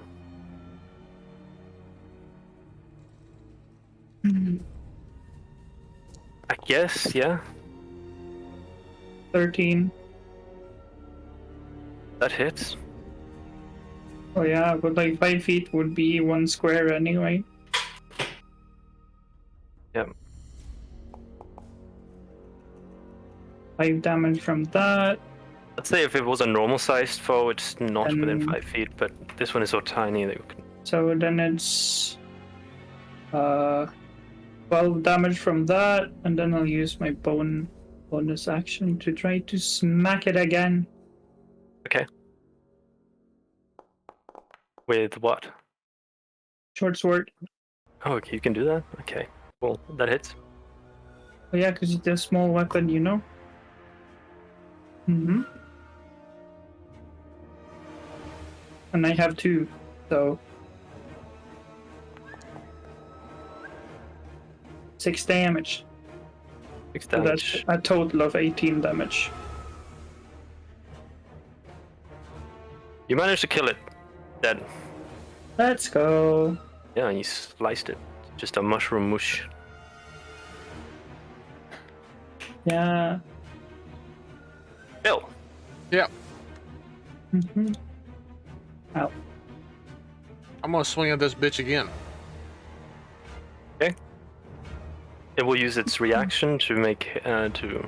I guess, yeah. 13. That hits. Oh yeah, but like 5 feet would be 1 square anyway. Yep. 5 damage from that. Let's say if it was a normal sized foe, it's not within And- 5 feet, but this one is so tiny that you can. So then it's 12 damage from that, and then I'll use my bonus action to try to smack it again. Okay. With what? Short sword. Oh, okay, you can do that? Okay. Cool. That hits. Oh yeah, because it's a small weapon, you know? Mm-hmm. And I have 2, so... 6 damage. 6 So that's damage. a total of 18 damage. You managed to kill it. Dead. Let's go. Yeah, and you sliced it. Just a mushroom mush. Yeah. Bill. Mm-hmm. Ow. I'm gonna swing at this bitch again. It will use its reaction to make to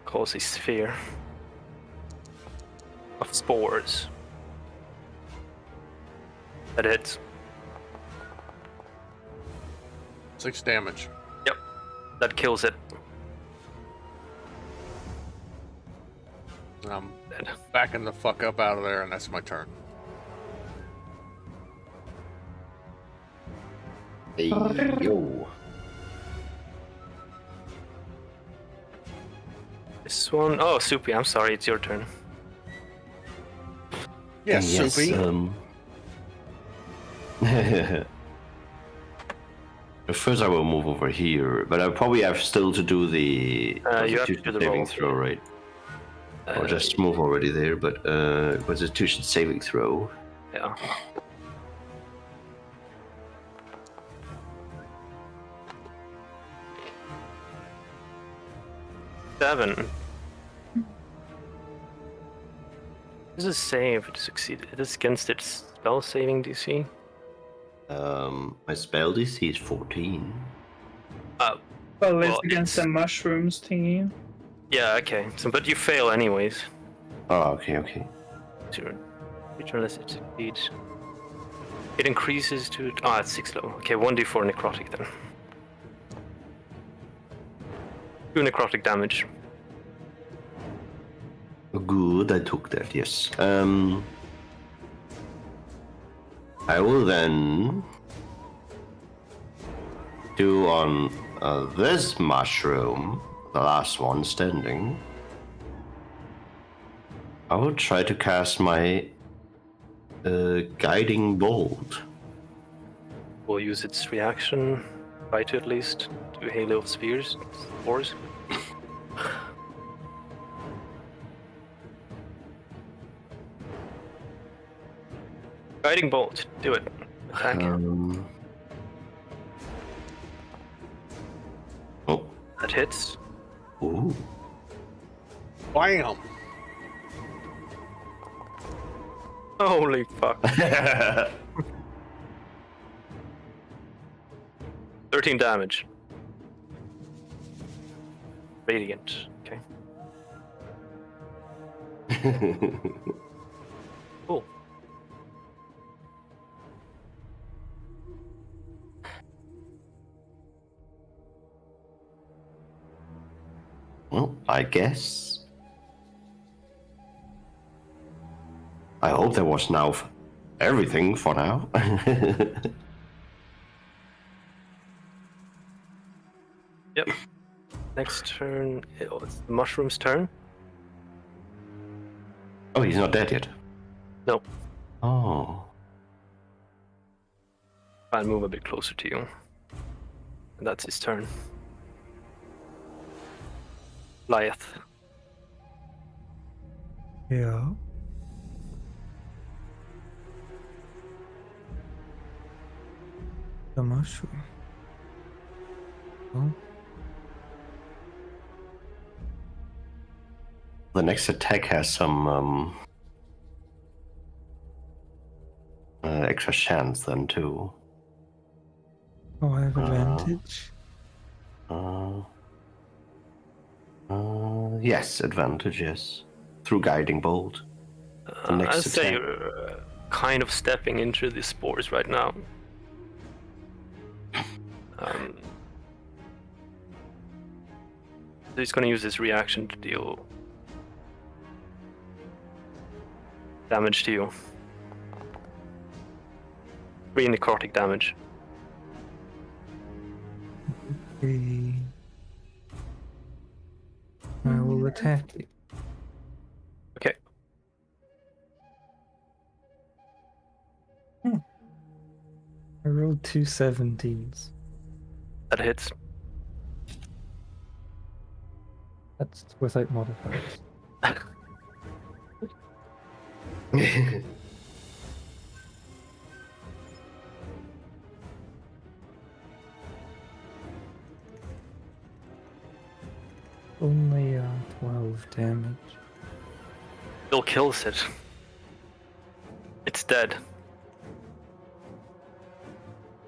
cause a sphere of spores. That hits. 6 damage. That kills it. And I'm Dead. backing the fuck up out of there, and that's my turn. Hey, yo. This one oh Soupy, I'm sorry, it's your turn. Yes, Soupy. First, I will move over here, but I probably have still to do the You have to Constitution do the saving roll. throw, right? Or just move already there, but Constitution saving throw. Yeah. Seven. This is save to succeed. It is against its spell saving DC. My spell DC is 14. Well, Well, it's against it's- the mushrooms thingy. Yeah, okay. So, but you fail anyways. Oh, okay. To reach unless it succeeds. It increases to it's 6 low. Okay, 1d4 necrotic then. 2 necrotic damage. Good, I took that, yes. I will then do on this mushroom, the last one standing. I will try to cast my guiding bolt. We'll use its reaction, try to at least, to Halo of Spheres, spores. Guiding bolt, do it. Attack. Oh, That hits. ooh. Bam! Holy fuck. 13 damage. Radiant. Okay. Cool. Well, I guess. I hope there was now everything for now. Yep. Next turn. Oh, it's the mushroom's turn. Oh, he's not dead yet. No. Oh. I'll move a bit closer to you. And that's his turn. Lyeth. Yeah. The mushroom. Oh. the next attack has some extra chance then too. Oh, I have advantage. Yes, advantage, yes. Through Guiding Bolt. The next I'd say attack. you're kind of stepping into the spores right now. So he's going to use his reaction to deal damage to you. 3 necrotic damage. Okay. I will attack it. Okay. I rolled 2 17s. That hits. That's without modifiers. Only 12 damage. Still kills it. It's dead.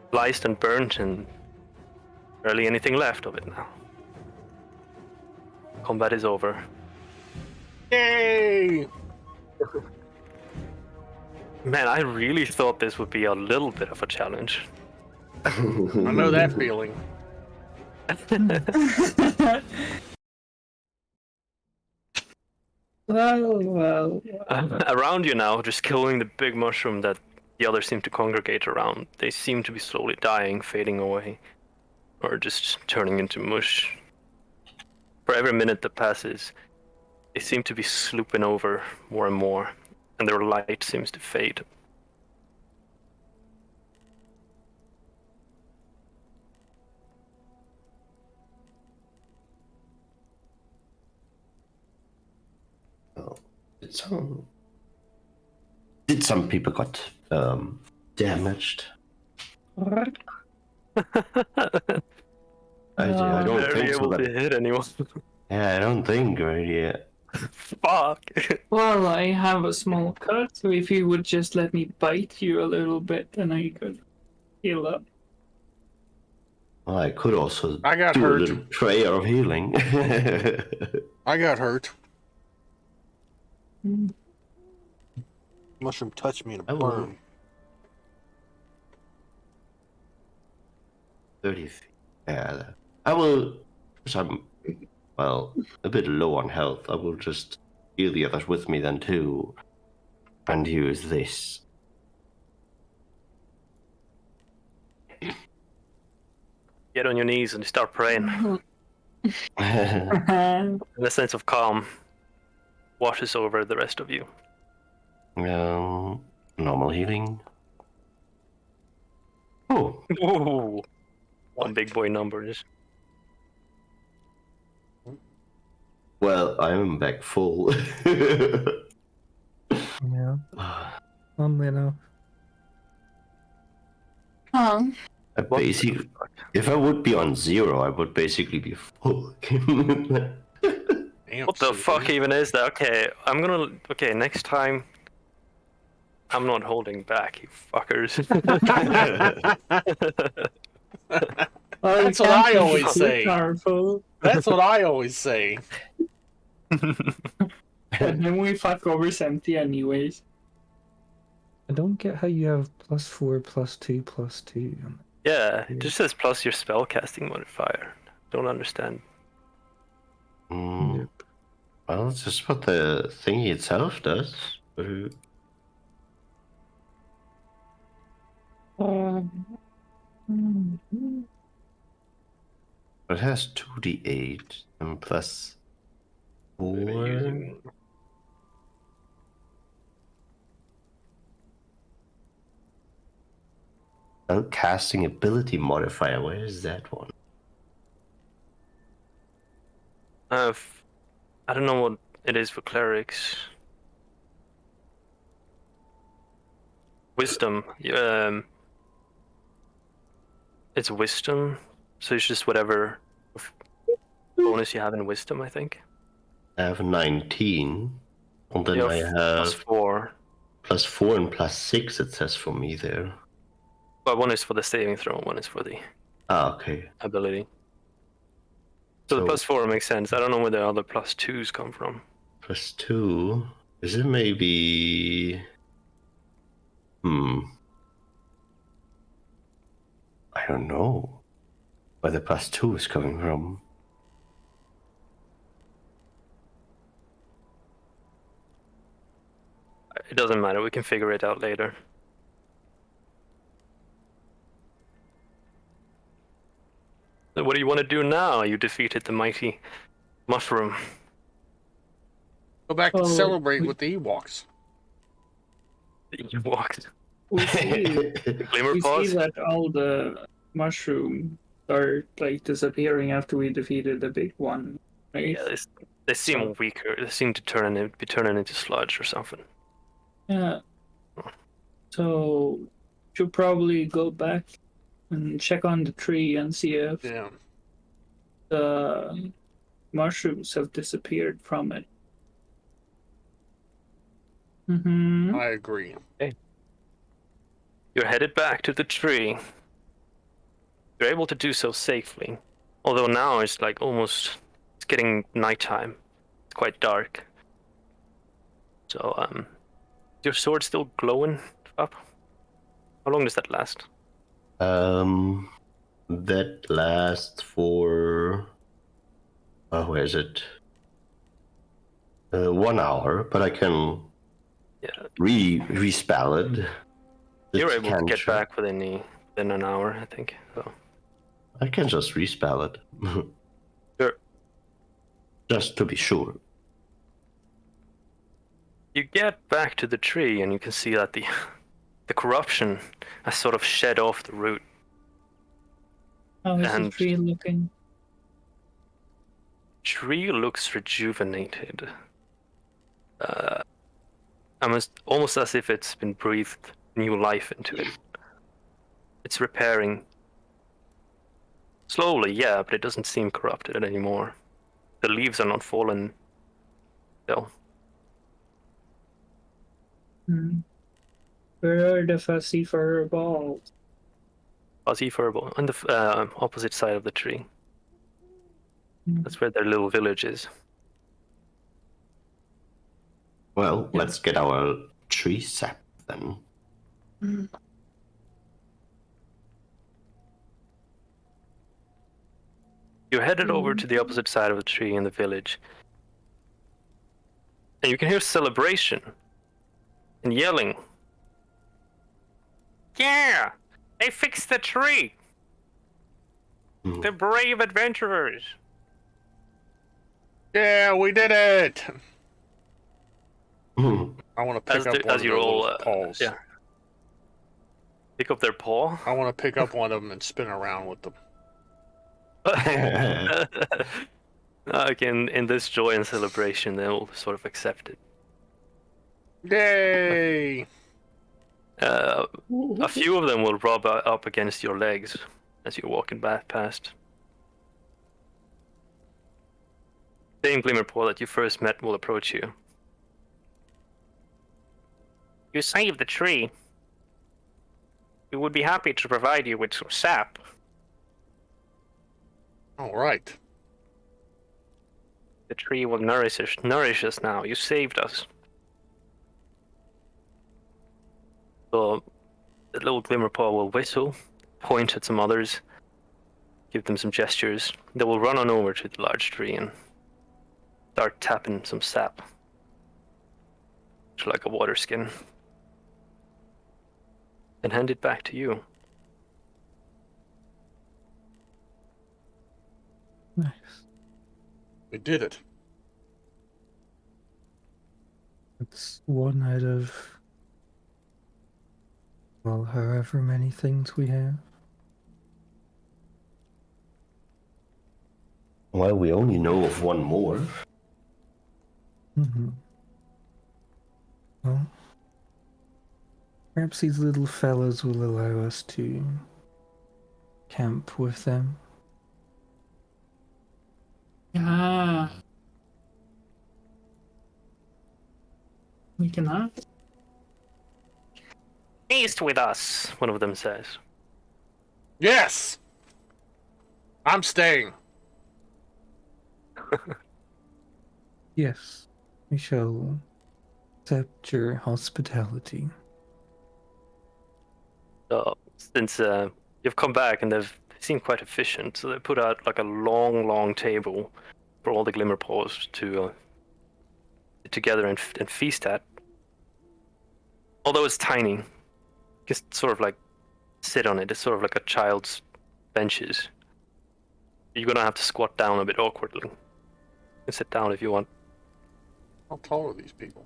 Sliced and burnt and barely anything left of it now. Combat is over. Yay! Man, I really thought this would be a little bit of a challenge. I know that feeling. Well. Around you now, just killing the big mushroom that the others seem to congregate around. They seem to be slowly dying, fading away, or just turning into mush. For every minute that passes, they seem to be slooping over more and more, and their light seems to fade. Did some people got damaged? I don't Barely think so. able to But, hit anyone. yeah, I don't think right. Yeah. Fuck. Well, I have a small cut, so if you would just let me bite you a little bit, then I could heal up. Well, I could also I got do hurt. a little prayer of healing. I got hurt. Mm. Mushroom touched me and I it will. burned. 30 feet. Yeah. I will. Because I'm, well, a bit low on health. I will just heal the others with me then too, and use this. Get on your knees and start praying. And a sense of calm washes over the rest of you. Normal healing. Oh, Ooh. One big boy numbers. well, I'm back full. Yeah. Oddly enough. I basically, if I would be on 0, I would basically be full. Damn, What the CP. fuck even is that? Okay, okay, next time I'm not holding back, you fuckers. Well, That's you what can't I be always too say. Powerful. That's what I always say. And then we fuck over 70 anyways. I don't get how you have +4, +2, +2. Yeah, it just says plus your spellcasting modifier. Don't understand. Well, that's just what the thingy itself does. It has 2d8 and plus 4. Casting ability modifier. Where is that one? I don't know what it is for clerics. Wisdom. It's wisdom, so it's just whatever bonus you have in wisdom, I think. I have 19. And then You I have have +4. +4 and +6, it says for me there. But one is for the saving throw, one is for the Ah, okay. ability. So the +4 makes sense. I don't know where the other +2s come from. +2. Is it maybe... I don't know where the +2 is coming from. It doesn't matter, we can figure it out later. So what do you want to do now? You defeated the mighty mushroom. Go back and Oh, celebrate we- with the Ewoks. You walked. We see, The glimmer we see paws? that all the mushrooms are like disappearing after we defeated the big one, right? Yeah, they seem So- weaker. They seem to be turning into sludge or something. Yeah. So should probably go back and check on the tree and see if Yeah. the mushrooms have disappeared from it. Mm-hmm. I agree. You're headed back to the tree. You're able to do so safely. Although now it's like almost it's getting nighttime. It's quite dark. So your sword still glowing up? How long does that last? That lasts for... where is it? 1 hour, but I can Yeah. respell it. You're It's able to get cantrip. back within an hour, I think. So I can just respell it. sure. Just to be sure. You get back to the tree and you can see that the corruption has sort of shed off the root. How is the And- tree looking? Tree looks rejuvenated. Almost as if it's been breathed new life into it. It's repairing. Slowly, yeah, but it doesn't seem corrupted anymore. The leaves are not fallen still. Where are the fuzzy fur balls? Fuzzy furball on the opposite side of the tree. Hmm. That's where their little village is. Well, let's get our tree sap then. You're headed over to the opposite side of the tree in the village. And you can hear celebration and yelling. Yeah! They fixed the tree! Hmm. The brave adventurers! Yeah, we did it. Hmm. I want to pick up one of you're their all little paws. yeah. Pick up their paw. I want to pick up one of them and spin around with them. Again, in this joy and celebration, they'll sort of accept it. Yay! A few of them will rub up against your legs as you're walking back past. Same glimmer paw that you first met will approach you. You saved the tree. We would be happy to provide you with some sap. All right. The tree will nourish us now. You saved us. So the little glimmer paw will whistle, point at some others, give them some gestures. They will run on over to the large tree and start tapping some sap. It's like a water skin. And hand it back to you. Nice. We did it. It's one out of, well, however many things we have. Well, we only know of one more. Mm-hmm. Well, perhaps these little fellas will allow us to camp with them. Yeah. We can have. Feast with us, one of them says. Yes! I'm staying. Yes, we shall accept your hospitality. So, since you've come back and they've seemed quite efficient, so they put out like a long table for all the Glimmer Paws to sit together and feast at. Although it's tiny, just sort of like sit on it. It's sort of like a child's benches. You're gonna have to squat down a bit awkwardly. You can sit down if you want. How tall are these people?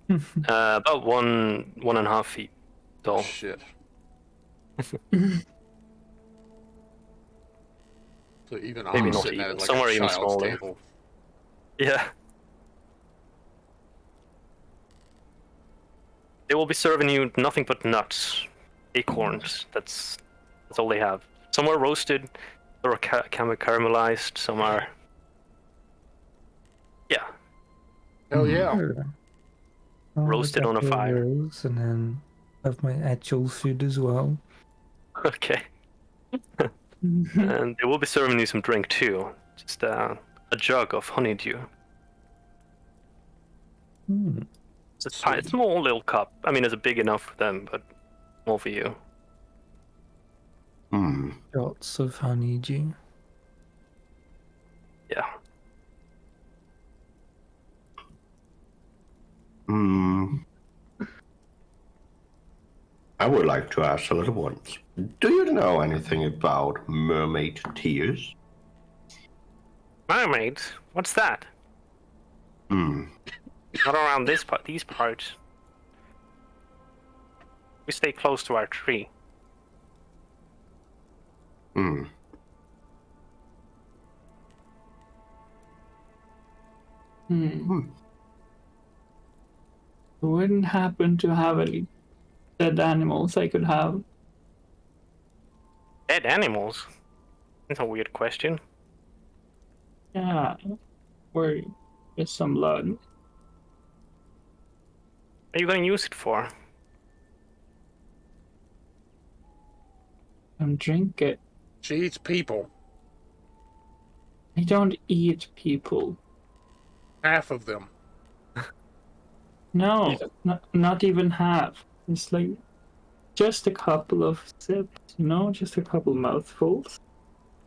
About 1.5 feet tall. Shit. So even Maybe I'm not sitting even. at like Somewhere a even child's smaller. table. Yeah. They will be serving you nothing but nuts, acorns. That's all they have. Some are roasted, some are caramelized, some are. Yeah, Hell yeah. Sure. I'll Roasted look on a after fire. those and then have my actual food as well. okay. And they will be serving you some drink too. Just a jug of honeydew. Hmm. It's a small little cup. I mean, it's big enough for them, but small for you. Hmm. Shots of honeydew. Yeah. Hmm. I would like to ask the little ones. Do you know anything about mermaid tears? Mermaids? What's that? Hmm. Not around these parts. We stay close to our tree. Hmm. Hmm. I wouldn't happen to have any dead animals I could have. Dead animals? That's a weird question. Yeah. Or just some blood. What are you going to use it for? And drink it. She eats people. I don't eat people. Half of them. No, not even half. It's like just a couple of sips, just a couple mouthfuls.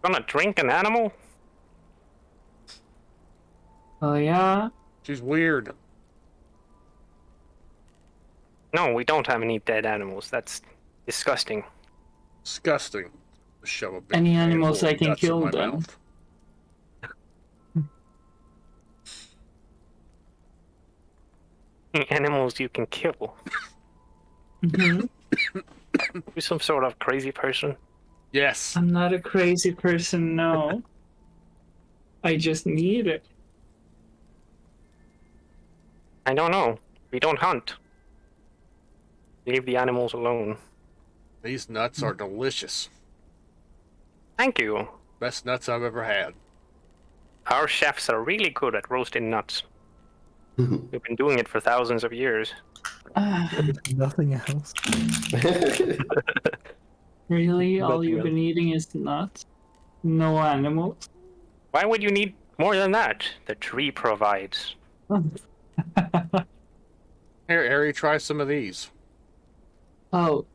Gonna drink an animal? Oh yeah? She's weird. No, we don't have any dead animals. That's disgusting. Disgusting. Shove a big Any animals handful of I can nuts in kill my then? mouth. Animals you can kill. Mhm. You're some sort of crazy person. Yes. I'm not a crazy person, no. I just need it. I don't know. We don't hunt. Leave the animals alone. These nuts are delicious. Thank you. Best nuts I've ever had. Our chefs are really good at roasting nuts. We've been doing it for thousands of years. Nothing else. Really? All Nothing you've been eating is nuts? No animals? Why would you need more than that? The tree provides. Here, Ari, try some of these. Oh,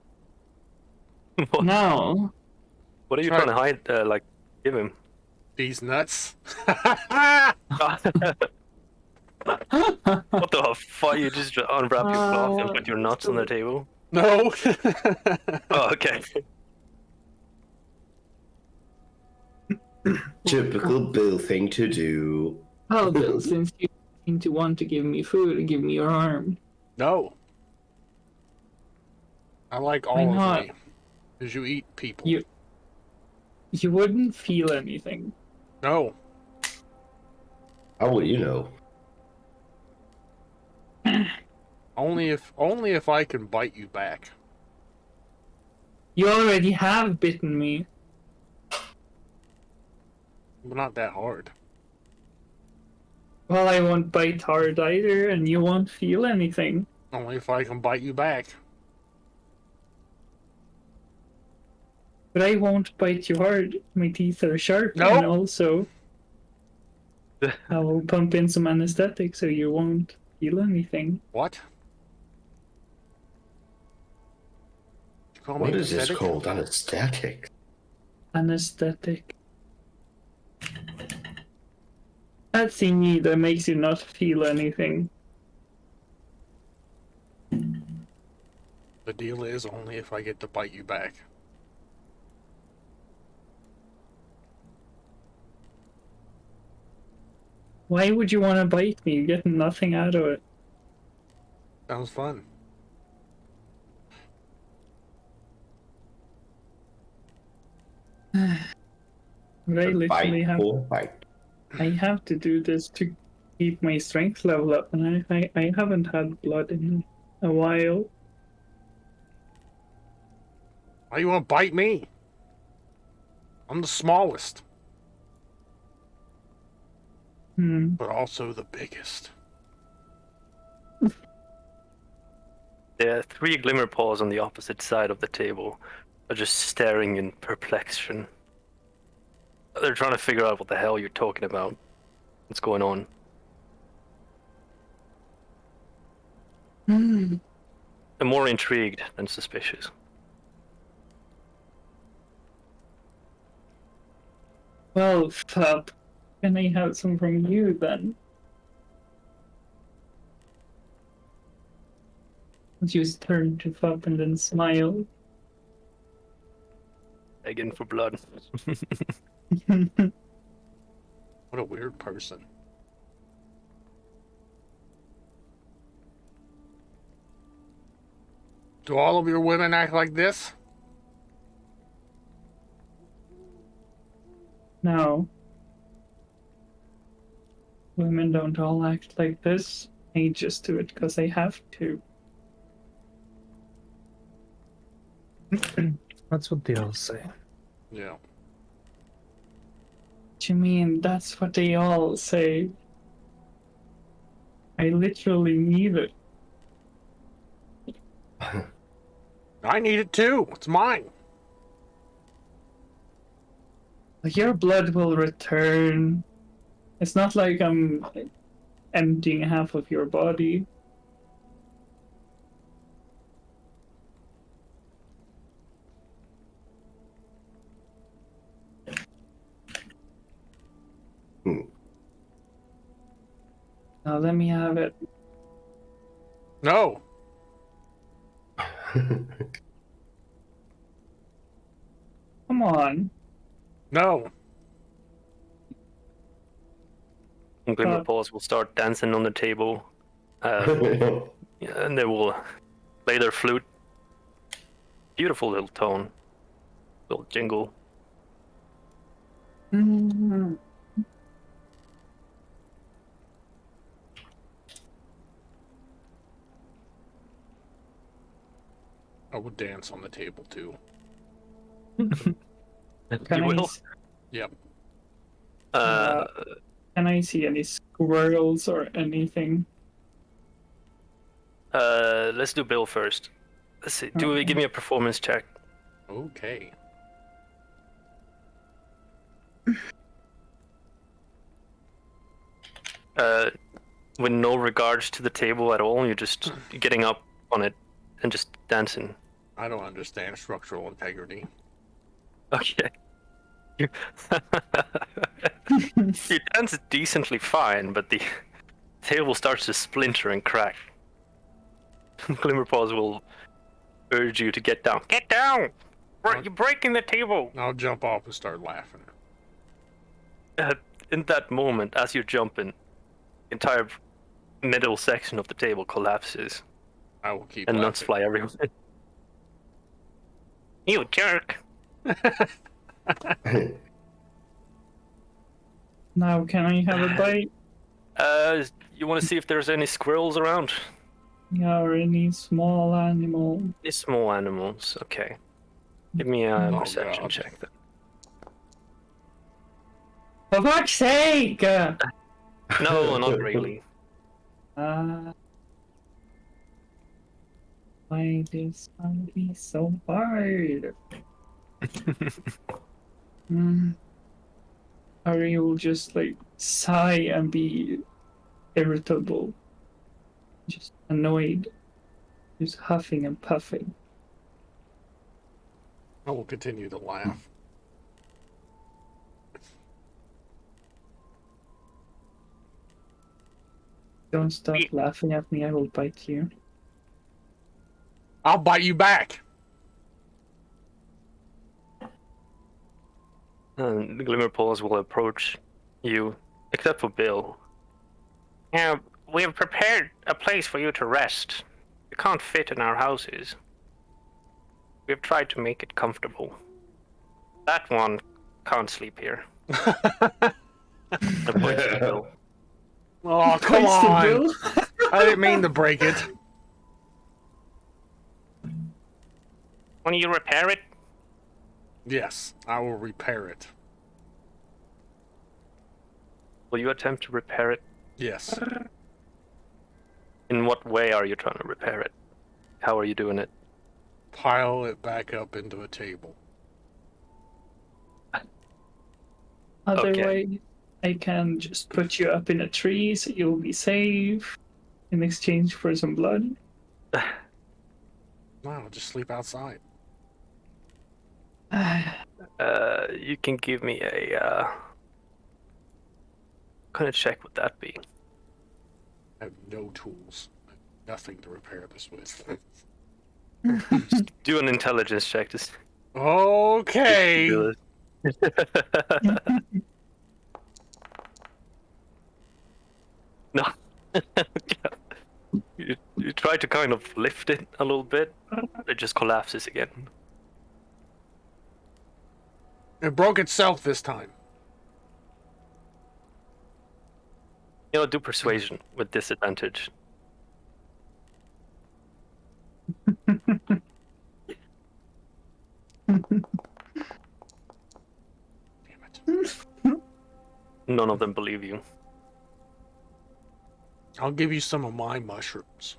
What? no. What are you Try- trying to hide? Give him. These nuts. What the fuck? You just unwrap your cloth and put your nuts on the table? No. Oh, okay. Typical Bill thing to do. Oh, Bill, since you seem to want to give me food, give me your arm. No. I like Why all of not? me. Because you eat people. You wouldn't feel anything. No. How would you know? Only if I can bite you back. You already have bitten me. But not that hard. Well, I won't bite hard either, and you won't feel anything. Only if I can bite you back. But I won't bite you hard. My teeth are sharp, Nope. and also I will pump in some anesthetic so you won't feel anything. What? You call What me is this anesthetic? called? Anesthetic? Anesthetic. That thingy that makes you not feel anything. The deal is only if I get to bite you back. Why would you want to bite me? You're getting nothing out of it. Sounds fun. But I literally have Bite. I have to do this to keep my strength level up, and I haven't had blood in a while. Why you want to bite me? I'm the smallest, but also the biggest. The three glimmer paws on the opposite side of the table are just staring in perplexion. They're trying to figure out what the hell you're talking about. What's going on? They're more intrigued than suspicious. Well, fab. Can I have some from you then? Just turn to Fab and then smile. Begging for blood. What a weird person. Do all of your women act like this? No. Women don't all act like this. I just do it because I have to. That's what they all say. Yeah. What you mean? That's what they all say. I literally need it. I need it too. It's mine. Like, your blood will return. It's not like I'm emptying half of your body. Now let me have it. No. Come on. No. Glimmer paws will start dancing on the table. And they will play their flute. Beautiful little tone. Little jingle. I would dance on the table too. Can You I will? Yep. Can I see any squirrels or anything? Let's do Bill first. Let's see. Give me a performance check. Okay. With no regards to the table at all, you're just getting up on it and just dancing. I don't understand structural integrity. Okay. You dance decently fine, but the table starts to splinter and crack. Glimmerpaws will urge you to get down. Get down! You're breaking the table! I'll jump off and start laughing. In that moment, as you're jumping, the entire middle section of the table collapses. I will keep And laughing. nuts fly everywhere. You jerk! Now can I have a bite? You want to see if there's any squirrels around? Yeah, or any small animal? Any small animals, okay. Give me a Oh, perception God. check then. For fuck's sake! No, not really. Why this gonna be so hard? Or you will just like sigh and be irritable, just annoyed, just huffing and puffing. I will continue to laugh. Don't stop laughing at me, I will bite you. I'll bite you back. And the Glimmer Paws will approach you, except for Bill. Yeah, we have prepared a place for you to rest. You can't fit in our houses. We have tried to make it comfortable. That one can't sleep here. The points to Bill. Oh, come Points to on. Bill. I didn't mean to break it. Want you repair it? Yes, I will repair it. Will you attempt to repair it? Yes. In what way are you trying to repair it? How are you doing it? Pile it back up into a table. Otherwise, I can just put you up in a tree so you'll be safe in exchange for some blood. No, I'll just sleep outside. You can give me a. What kind of check would that be? I have no tools. I have nothing to repair this with. Do an intelligence check to see Okay. if you can do it. No. you try to kind of lift it a little bit. It just collapses again. It broke itself this time. You know, do persuasion with disadvantage. Damn it. None of them believe you. I'll give you some of my mushrooms.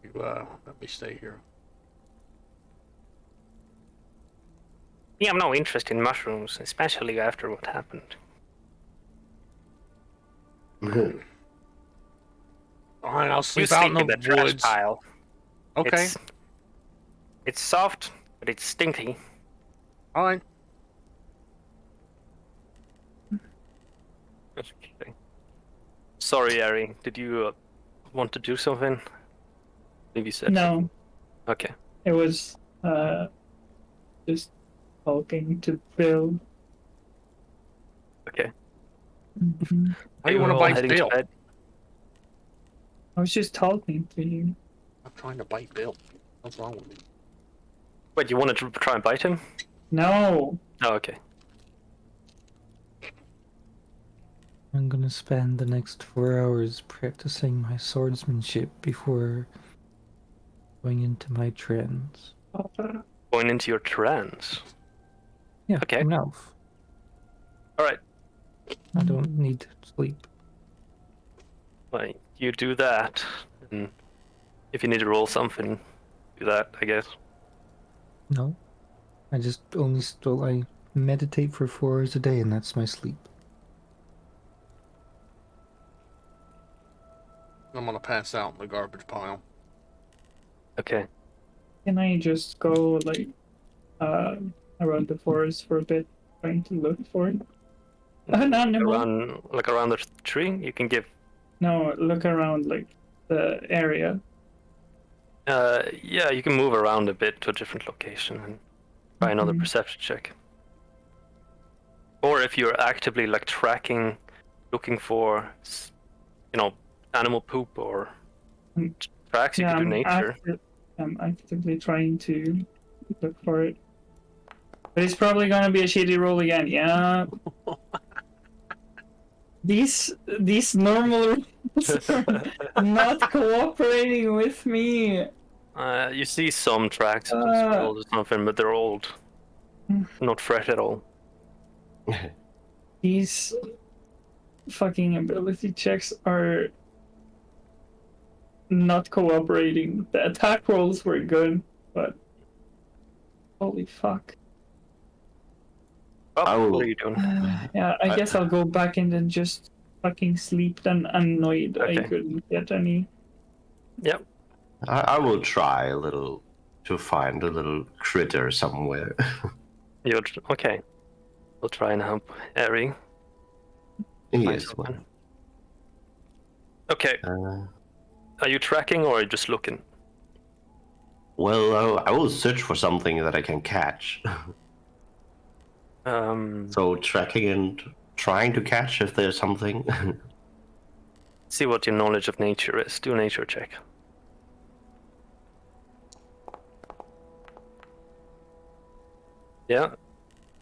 You, let me stay here. We have no interest in mushrooms, especially after what happened. Alright, I'll You sleep sleep out in in the the trash woods. pile. Okay. It's soft, but it's stinky. Alright. Okay. Sorry, Ari. Did you want to do something? I think you said No, something. Okay. it was just talking to Bill. Okay. How you We're want to all bite heading to Bill? bed. I was just talking to you. I'm trying to bite Bill. What's wrong with me? Wait, you wanted to try and bite him? No. Oh, okay. I'm gonna spend the next 4 hours practicing my swordsmanship before going into my trance. Going into your trance. Yeah, Okay. I'm an elf. All right. I don't need sleep. Well, you do that, and if you need to roll something, do that, I guess. No. I just only I meditate for 4 hours a day and that's my sleep. I'm gonna pass out in the garbage pile. Okay. Can I just go like around the forest for a bit, trying to look for it? An animal? Around the tree, you can give. No, look around like the area. Yeah, you can move around a bit to a different location and try another Mhm. perception check. Or if you're actively like tracking, looking for, animal poop or Mm. tracks, you Yeah, could do nature. I'm actively trying to look for it. But it's probably gonna be a shitty roll again, yeah. These normal rolls are not cooperating with me. You see some tracks of Uh. squirrels or something, but they're old, not fresh at all. These fucking ability checks are not cooperating. The attack rolls were good, but holy fuck. Oh, I will- what are you doing? Yeah, I guess I'll go back and then just fucking sleep. Then annoyed I Okay. couldn't get any. Yep. I will try a little to find a little critter somewhere. You're okay. We'll try and help Eri. Yes. something. Okay. Uh, Are you tracking or are you just looking? well, I will search for something that I can catch. So tracking and trying to catch if there's something. See what your knowledge of nature is. Do a nature check. Yeah.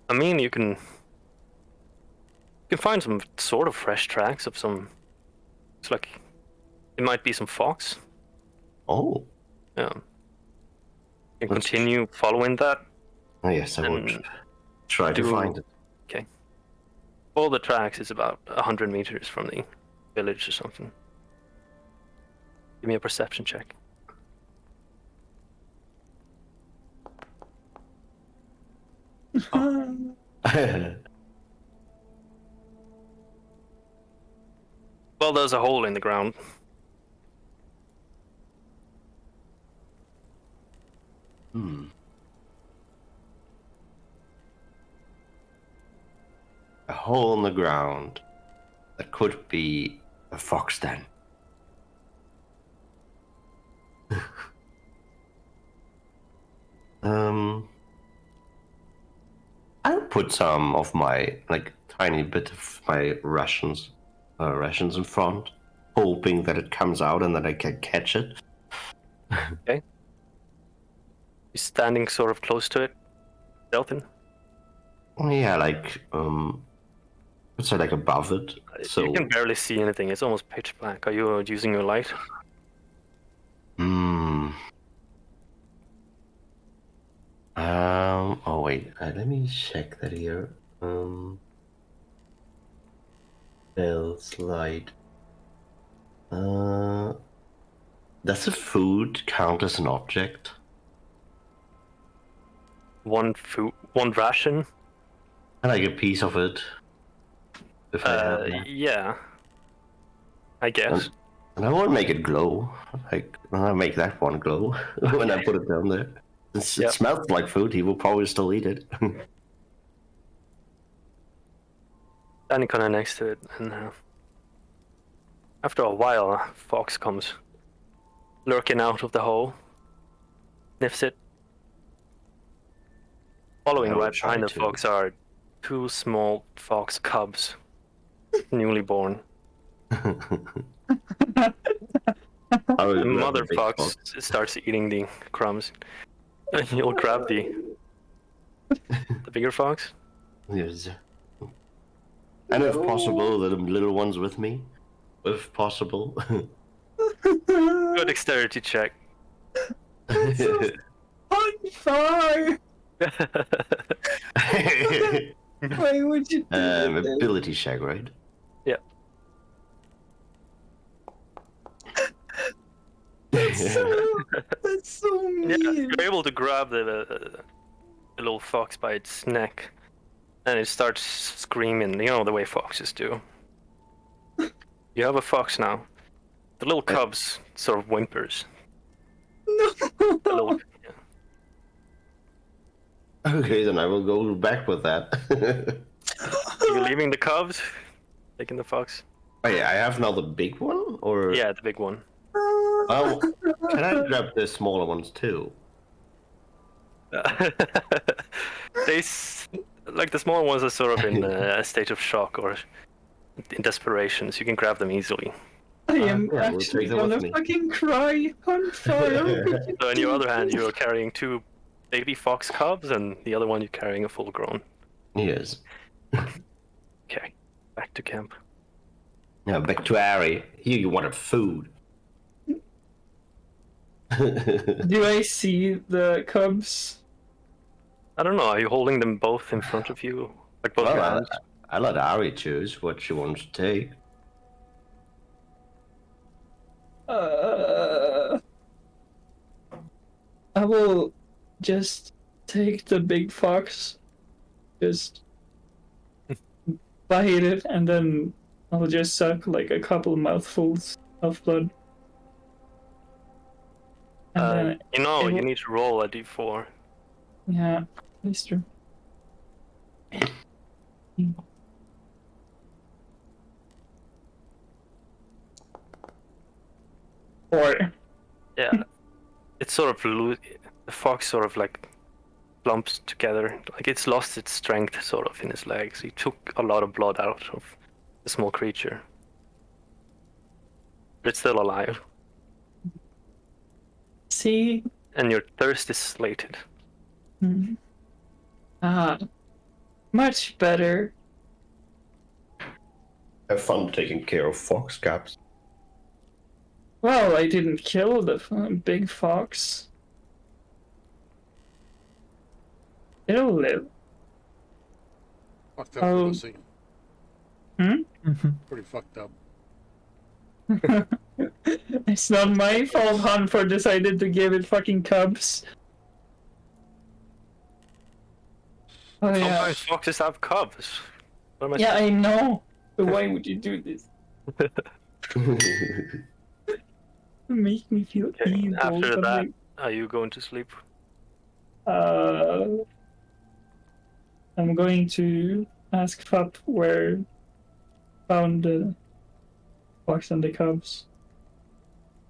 I mean, you can find some sort of fresh tracks of some. It's like it might be some fox. Oh. Yeah. You can Let's- continue following that. Oh, yes, I will And try to do- find it. All the tracks is about 100 meters from the village or something. Give me a perception check. Well, there's a hole in the ground. Hmm. A hole in the ground that could be a fox den. I'll put some of my tiny bit of my rations in front, hoping that it comes out and that I can catch it. You're standing sort of close to it, Delton. Yeah, I'd say above it. So You can barely see anything. It's almost pitch black. Are you using your light? Oh wait, let me check that here. Bell's light. Does the food count as an object? One ration. Can I get a piece of it? If I have that? Yeah. I guess. And I won't make it glow. I'll make that one glow when I put it down there. It Yep. smells like food. He will probably still eat it. Standing kind of next to it, and after a while, a fox comes lurking out of the hole, sniffs it. Following I will right try behind the to. fox are two small fox cubs, newly born. I will The grab mother big fox starts eating the crumbs. And you'll grab the bigger fox. Yes. And if possible, the little ones with me. If possible. Good dexterity check. On fire! Why would you do that? Ability check, right? That's so Yeah, mean. you're able to grab the little fox by its neck, and it starts screaming. You know the way foxes do. You have a fox now. The little cubs sort of whimpers. The little, No. Okay, then I will go back with that. Are you leaving the cubs? Taking the fox? Wait, I have now the big one? Or Yeah, the big one. Oh, can I grab the smaller ones too? Like the smaller ones are sort of in a state of shock or in desperation, so you can grab them easily. I am yeah, we'll actually take them gonna with me. fucking cry on fire. So on your other hand, you're carrying two baby fox cubs, and the other one you're carrying a full-grown. Yes. Okay, back to camp. Now back to Ari. Here you wanted food. Do I see the cubs? I don't know. Are you holding them both in front of you, like both Well, your hands? I let Ari choose what she wants to take. I will just take the big fox, just bite it, and then I'll just suck like a couple mouthfuls of blood. And then You know, it you will- need to roll a d4. yeah, that's true. Or Yeah, it's sort of the fox sort of like clumps together, like it's lost its strength sort of in its legs. He took a lot of blood out of the small creature, but it's still alive, see, and your thirst is slated. much better. Have fun taking care of fox caps. Well, I didn't kill the big fox. It'll live. Fucked up Oh. pussy. Pretty fucked up. It's not my fault Hanfar decided to give it fucking cubs. Oh yeah. Sometimes foxes have cubs. What am I Yeah, I know. But why would you do this? Make me feel Okay, evil. after but that, like, are you going to sleep? I'm going to ask Fap where found the fox and the cubs.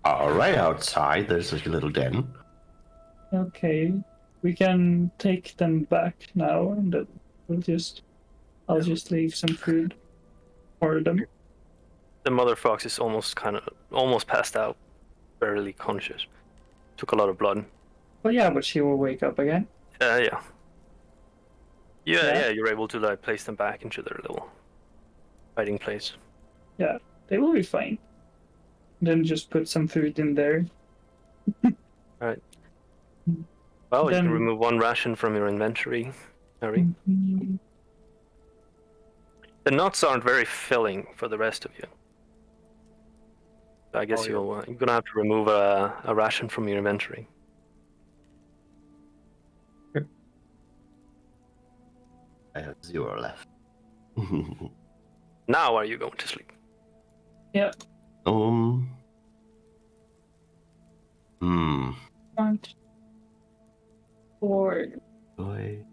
Right outside, there's a little den. Okay, we can take them back now, and then I'll just leave some food for them. The mother fox is almost passed out, barely conscious. Took a lot of blood. Well, yeah, but she will wake up again. Yeah. Yeah. Yeah, you're able to like place them back into their little hiding place. Yeah, they will be fine. Then just put some food in there. Well, you Then- can remove one ration from your inventory, Harry. Mhm. The nuts aren't very filling for the rest of you. I guess Oh, yeah. you're gonna have to remove a ration from your inventory. I have 0 left. Now are you going to sleep? Yeah. Hmm. 1, 4. Boy.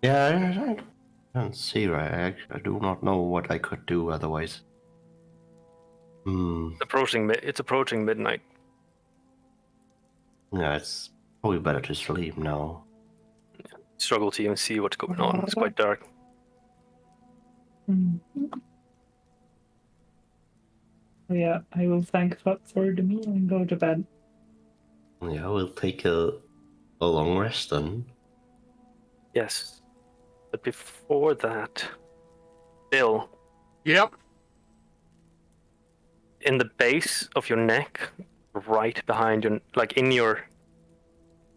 Yeah, I don't see right. I do not know what I could do otherwise. It's approaching midnight. Yeah, it's probably better to sleep now. Struggle to even see what's going on. It's quite dark. Yeah, I will thank Fap for the meal and go to bed. Yeah, we'll take a long rest then. Yes. But before that, Bill, Yep. in the base of your neck, right behind your, like in your,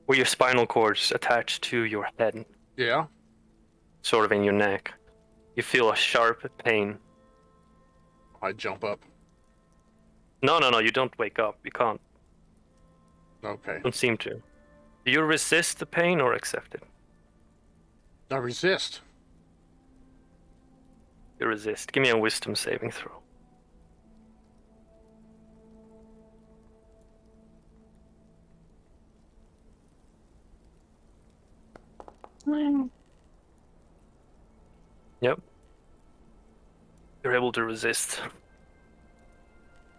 where your spinal cord's attached to your head, Yeah. sort of in your neck, you feel a sharp pain. I jump up. No, you don't wake up. You can't. Okay. Don't seem to. Do you resist the pain or accept it? I resist. You resist. Give me a wisdom saving throw. Yep. You're able to resist.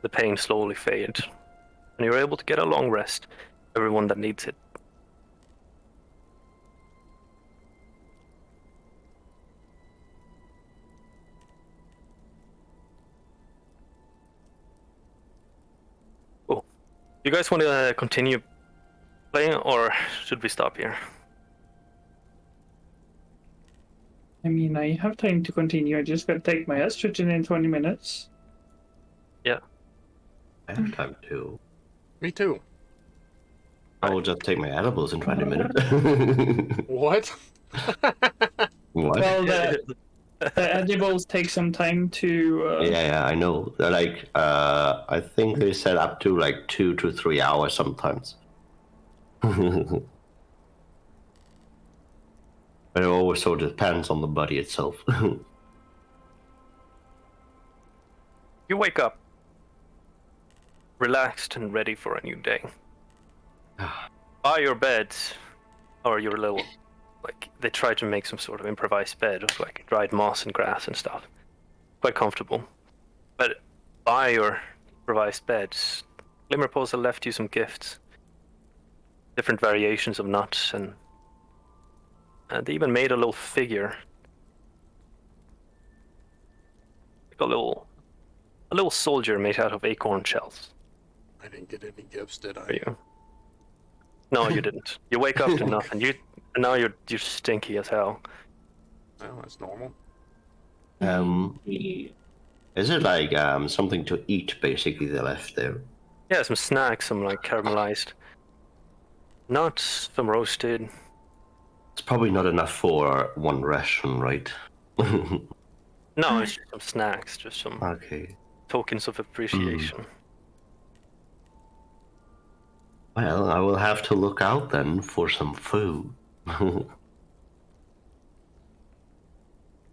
The pain slowly fades, and you're able to get a long rest. Everyone that needs it. Cool. You guys want to continue playing, or should we stop here? I mean, I have time to continue. I just gotta take my estrogen in 20 minutes. I have time too. Me too. I will just take my edibles in 20 minutes. What? What? Well, the edibles take some time to. Yeah, I know. They're like, I think they set up to like 2 to 3 hours sometimes. But it always sort of depends on the body itself. You wake up relaxed and ready for a new day. By your bed, or your little, like, they try to make some sort of improvised bed of like dried moss and grass and stuff. Quite comfortable. But by your improvised beds, Glimmerpulse have left you some gifts. Different variations of nuts, and they even made a little figure. Like a little soldier made out of acorn shells I didn't get any gifts, did for I? you. No, you didn't. You wake up to nothing. Now you're stinky as hell. Well, that's normal. Is it like something to eat basically they left there? Yeah, some snacks, some like caramelized nuts, some roasted. It's probably not enough for one ration, right? No, it's just some snacks, just some Okay. tokens of appreciation. Well, I will have to look out then for some food. On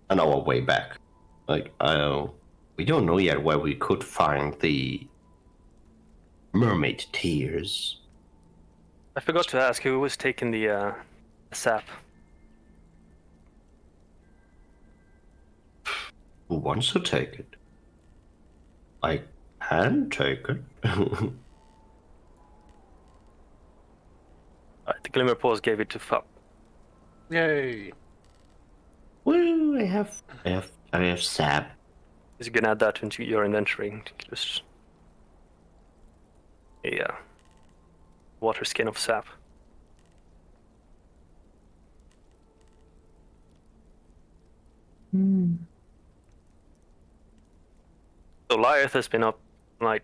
our way back. Like, we don't know yet where we could find the mermaid tears. I forgot to ask who was taking the sap. Who wants to take it? I can take it. The Glimmerpulse gave it to Fop. Yay! Well, I have sap. You can add that into your inventory. Just a water skin of sap. So Lyeth has been up, like,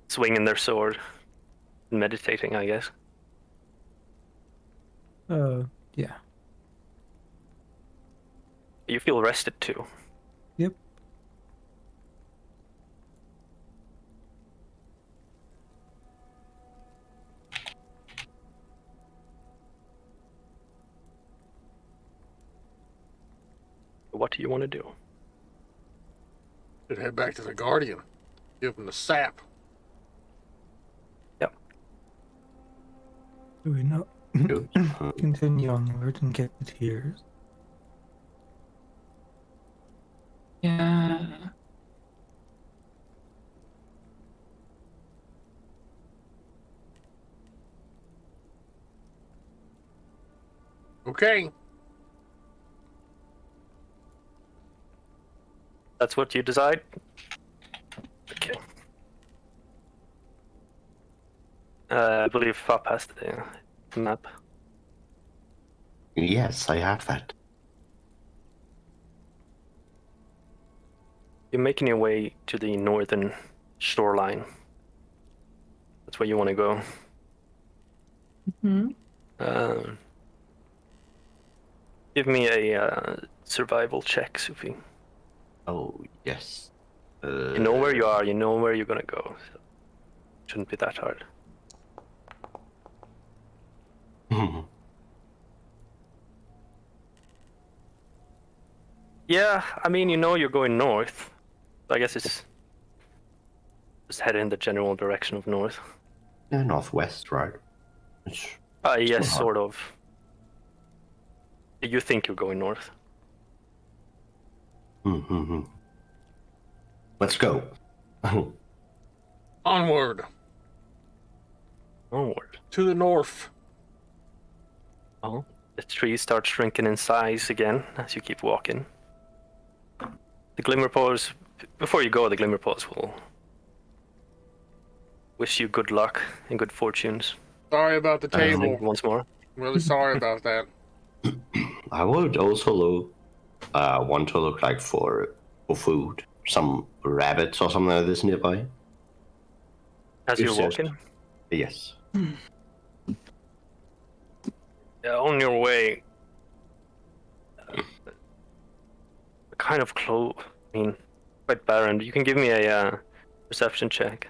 swinging their sword, meditating, I guess. Yeah. You feel rested too. Yep. What do you want to do? Should head back to the Guardian. Give him the sap. Yep. Do we not continue onward and get the tears? Yeah. Okay. That's what you decide? Okay. I believe Fop has the map. Yes, I have that. You're making your way to the northern shoreline. That's where you want to go. Give me a survival check, Sufi. Oh, yes. You know where you are, you know where you're gonna go. So it shouldn't be that hard. Yeah, I mean, you know you're going north. So I guess it's just head in the general direction of north. Yeah, northwest, right? It's Yes, not sort of. You think you're going north. Let's go. Onward. Onward. To the north. Oh, the trees start shrinking in size again as you keep walking. The Glimmerpulse, before you go, the Glimmerpulse will wish you good luck and good fortunes. Sorry about the table. Once more. Really sorry about that. I would also want to look like for food. Some rabbits or something like this nearby. As you're Yes, yes. walking, Yes. On your way. Kind of close. I mean, quite barren. You can give me a perception check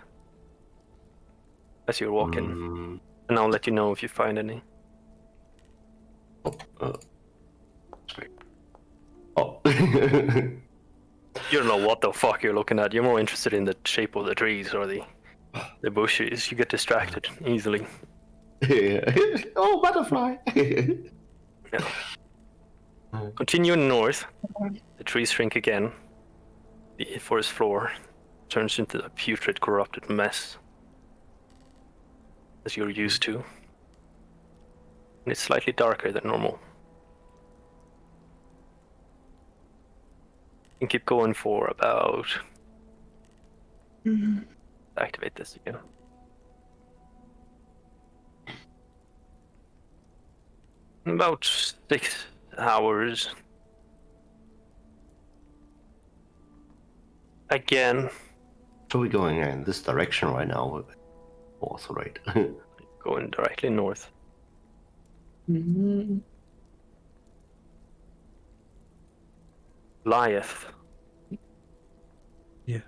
as you're walking, and I'll let you know if you find any. Sorry. Oh. You don't know what the fuck you're looking at. You're more interested in the shape of the trees or the bushes. You get distracted easily. Oh, butterfly! Yeah. Continuing north, the trees shrink again. The forest floor turns into a putrid, corrupted mess, as you're used to. And it's slightly darker than normal. You can keep going for about... Activate this again. About 6 hours. Again. So we're going in this direction right now. North, right? Going directly north. Goliath. Yes.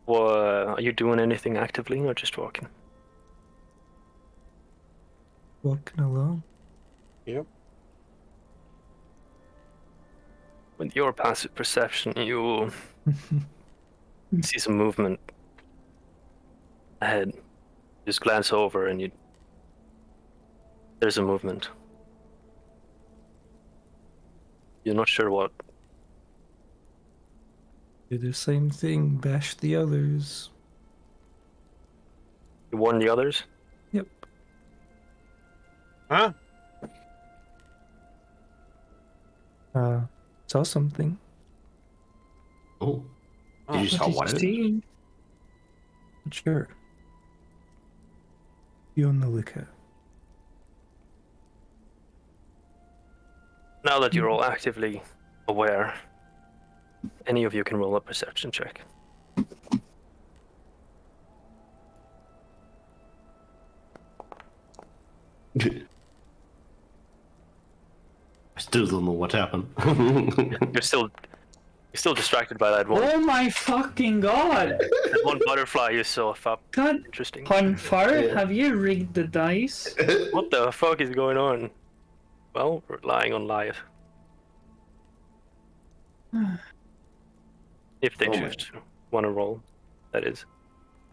Are you doing anything actively or just walking? Walking along. Yep. With your passive perception, you see some movement ahead. Just glance over and there's a movement. You're not sure what. Do the same thing, bash the others. You warn the others? Yep. Huh? Saw something. Oh. Did you saw what? See? Sure. Be on the lookout. Now that you're all actively aware, any of you can roll a perception check. I still don't know what happened. You're still distracted by that one. Oh my fucking god! That one butterfly you saw, Fab. God, Interesting. Hanfar, have you rigged the dice? What the fuck is going on? Well, we're relying on live. If they Oh my. choose to want to roll, that is.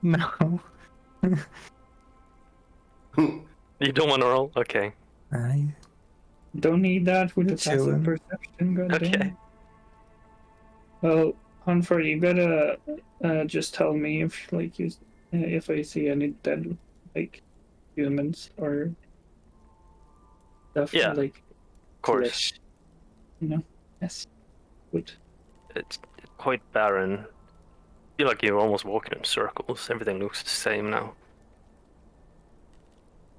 No. You don't want to roll? Okay. I Don't need that with the passive Chillin'. perception, goddamn. Okay. Well, Hanfar, you gotta just tell me if if I see any dead like humans or stuff Yeah, like Of course. flesh. You know? Yes. Good. It's quite barren. I feel like you're almost walking in circles. Everything looks the same now.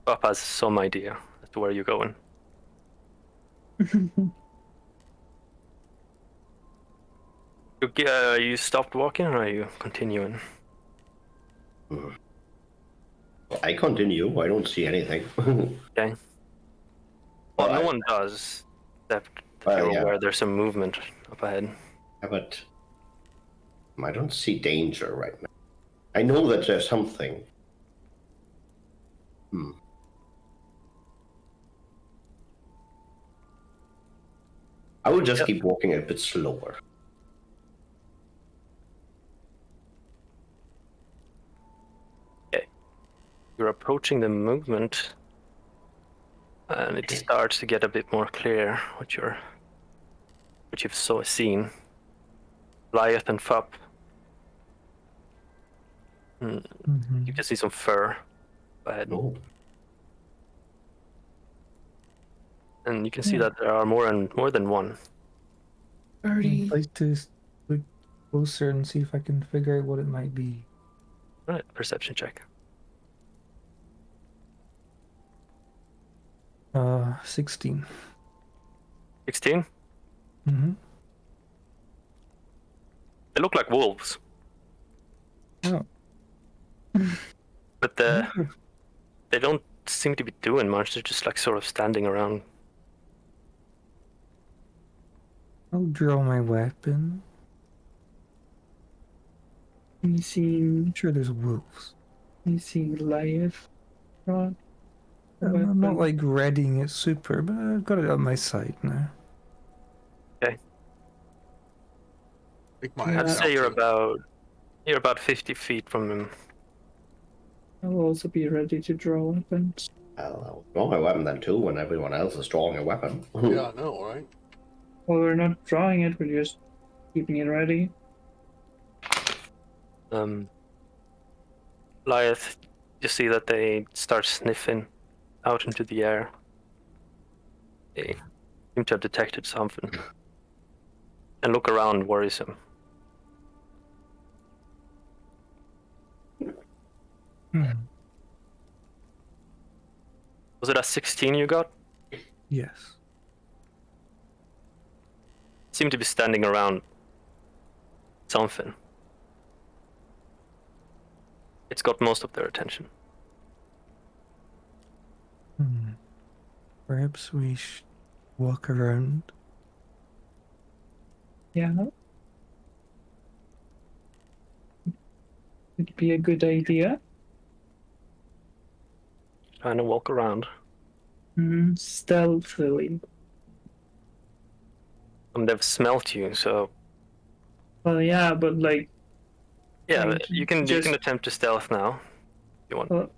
Bob has some idea as to where you're going. You stopped walking or are you continuing? I continue. I don't see anything. Okay. Well, no Alright. one does, except Well, you're yeah. aware there's some movement up ahead. Yeah, but I don't see danger right now. I know that there's something. I will just Yep. keep walking a bit slower. You're approaching the movement, and it starts to get a bit more clear what you've seen. Goliath and Fup. Mhm. You can see some fur ahead, Oh, and you can see that there are more than one. Birdie. I'd like to look closer and see if I can figure out what it might be. All right, perception check. 16. 16. Mm-hmm. They look like wolves, Oh. but they don't seem to be doing much. They're just like sort of standing around. I'll draw my weapon. You see, I'm sure there's wolves. Goliath. Right. I'm not Weapon. like readying it super, but I've got it on my side now. Think my Yeah. head's I'd say out you're about 50 feet from him. I'll also be ready to draw weapons. I'll draw my weapon then too when everyone else is drawing a weapon. Yeah, I know, right? Well, we're not drawing it, we're just keeping it ready. Goliath, you see that they start sniffing out into the air. They seem to have detected something. And look around worrisome. Was it a 16 you got? Yes. Seem to be standing around something. It's got most of their attention. Perhaps we should walk around. Yeah. It'd be a good idea. Trying to walk around. Stealthily. They've smelt you, so Well, yeah, but like, yeah, like, you can just, attempt to stealth now. If you want.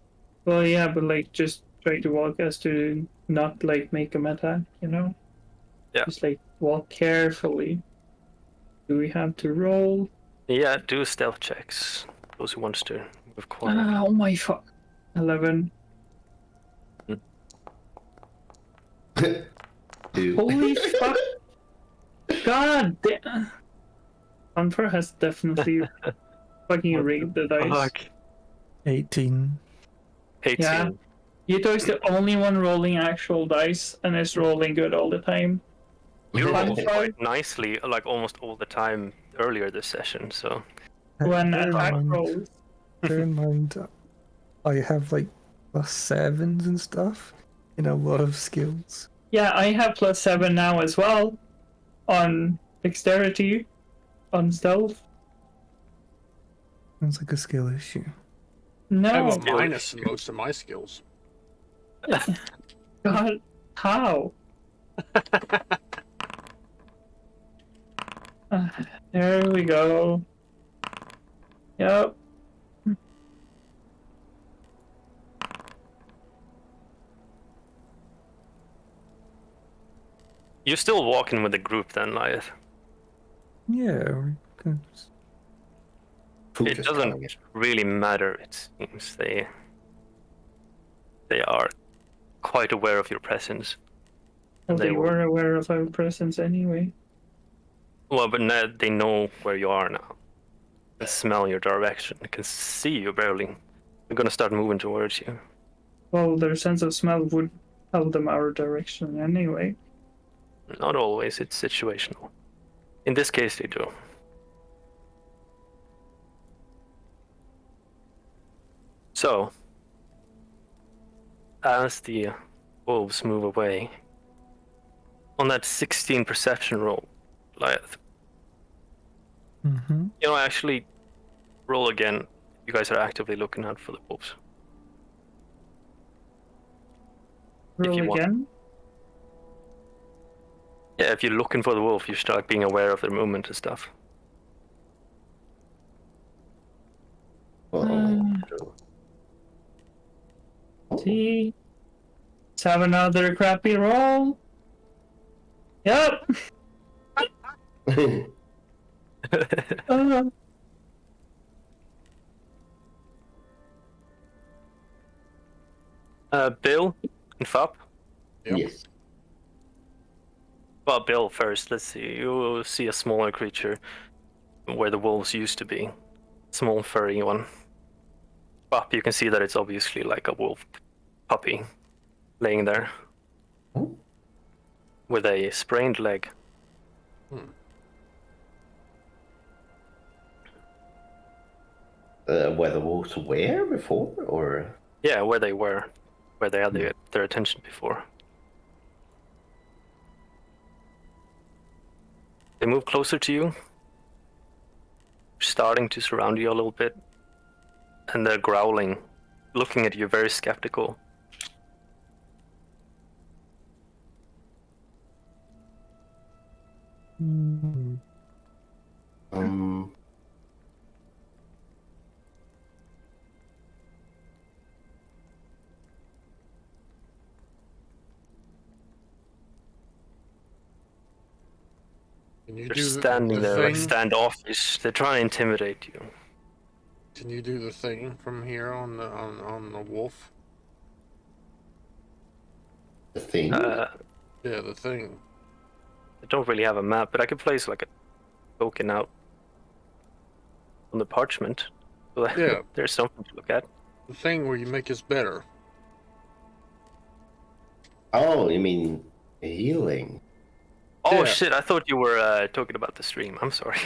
well, yeah, but like, just try to walk as to not like make them attack, you know? Yeah. Just like walk carefully. Do we have to roll? Yeah, do stealth checks. Those who wants to move quiet. Oh my fuck. 11. Dude. Holy fuck. God damn. Hanfar has definitely fucking rigged the dice. Fuck. 18. 18. Yeah. Yuto is the only one rolling actual dice and is rolling good all the time. You rolled Hanfar, quite nicely, like almost all the time earlier this session, so when Bear in attack mind- rolls. Bear in mind, I have like +7s and stuff in a lot of skills. Yeah, I have +7 now as well. On dexterity. On stealth. Sounds like a skill issue. I No. have a minus in most of my skills. God. How? There we go. Yep. you're still walking with the group then, Lyeth. Yeah, we're good. It doesn't really matter, it seems. They are quite aware of your presence. Well, They they were aware of our presence anyway. Well, but now they know where you are now. They smell your direction. They can see you barely. They're gonna start moving towards you. Well, their sense of smell would tell them our direction anyway. Not always, it's situational. In this case, they do. So, as the wolves move away, on that 16 perception roll, Lyeth, Mm-hmm. you know, actually roll again. You guys are actively looking out for the wolves. Roll you want. again. Yeah, if you're looking for the wolf, you start being aware of their movement and stuff. See? Let's have another crappy roll. Yep. Bill and Fab. Yep. Yes. Well, Bill first. Let's see. You see a smaller creature where the wolves used to be. Small furry one. Fab, you can see that it's obviously like a wolf puppy laying there Oh. with a sprained leg. Were the wolves where before, or? Yeah, where where they had their attention before. They move closer to you, starting to surround you a little bit, and they're growling, looking at you very skeptical. Hmm. Can you They're do standing the there like thing? standoffish. They're trying to intimidate you. Can you do the thing from here on the wolf? The thing? Yeah, the thing. I don't really have a map, but I could place like a token out on the parchment. So that Yeah. there's something to look at. The thing where you make us better. Oh, you mean healing? Oh Yeah. shit! I thought you were talking about the stream. I'm sorry.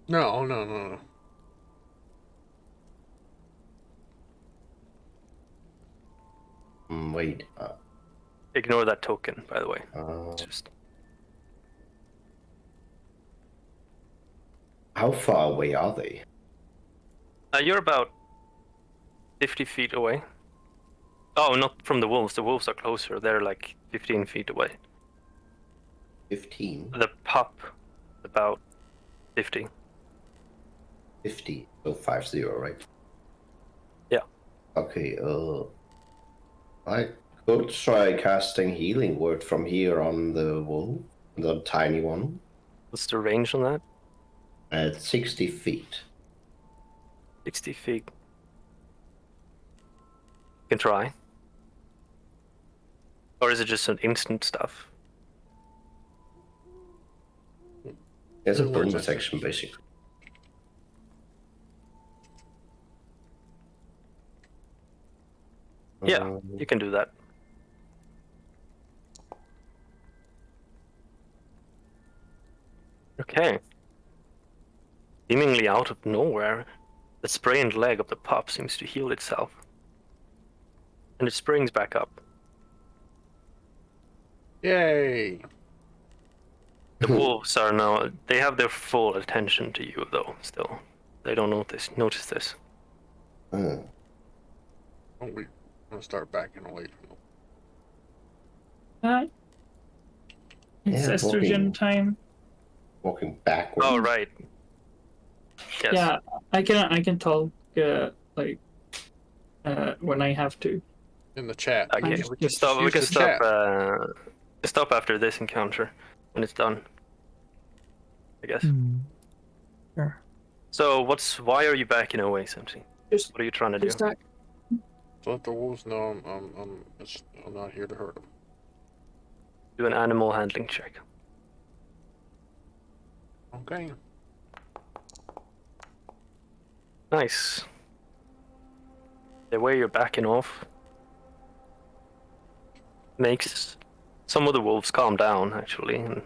No. Wait. Ignore that token, by the way. It's Uh, just how far away are they? you're about 50 feet away. Oh, not from the wolves. The wolves are closer. They're like 15 feet away. 15? The pup, about 50. 50. So 50, right? Yeah. Okay, I could try casting healing word from here on the wolf, the tiny one. What's the range on that? At 60 feet. 60 feet. You can try. Or is it just an instant stuff? There's a Ooh, burn what's that? protection, basically. Yeah, you can do that. Okay. Seemingly out of nowhere, the sprained leg of the pup seems to heal itself. And it springs back up. Yay! The wolves are now, they have their full attention to you though, still. They don't notice this. Oh, I'm gonna start backing away from them. It's Yeah, estrogen time. Walking backwards. Oh, right. Yes. Yeah, I can talk when I have to. In the chat. Okay, just- we can just stop. We use can the stop. chat. Stop after this encounter when it's done. I guess. Sure. So, why are you backing away, Simpson? Just What are you trying to do? just that. So let the wolves know I'm not here to hurt them. Do an animal handling check. Okay. Nice. The way you're backing off makes some of the wolves calm down, actually. And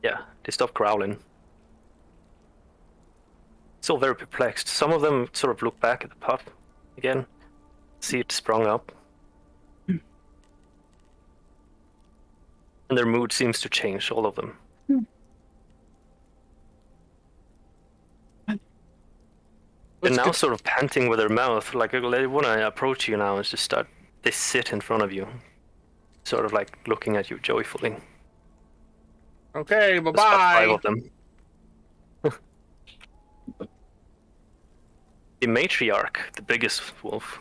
yeah, they stop growling. Still very perplexed. Some of them sort of look back at the pup again, see it sprung up. And their mood seems to change, all of them. They're now sort of panting with their mouth, like they want to approach you now and just start. They sit in front of you, sort of like looking at you joyfully. Okay, There's about 5 bye-bye. of them. The matriarch, the biggest wolf,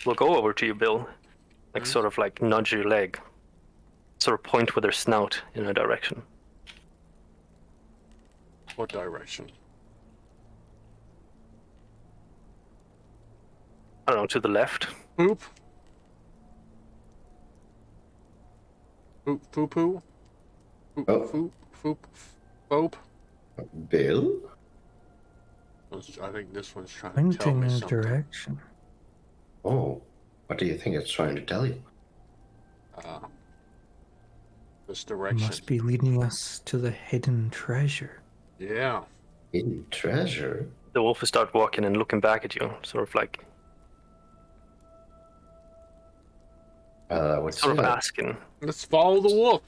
will go over to you, Bill, like sort of like nudge your leg, sort of point with their snout in a direction. What direction? I don't know, to the left. Poop? Poop, poo poo? Poop, Oh. foop, foop, foop? Bill? I think this one's trying to tell Pointing me in a something. direction. Oh, what do you think it's trying to tell you? This It direction. must be leading us to the hidden treasure. Yeah. Hidden treasure? The wolf will start walking and looking back at you, sort of like What's sort of it? asking. Let's follow the wolf.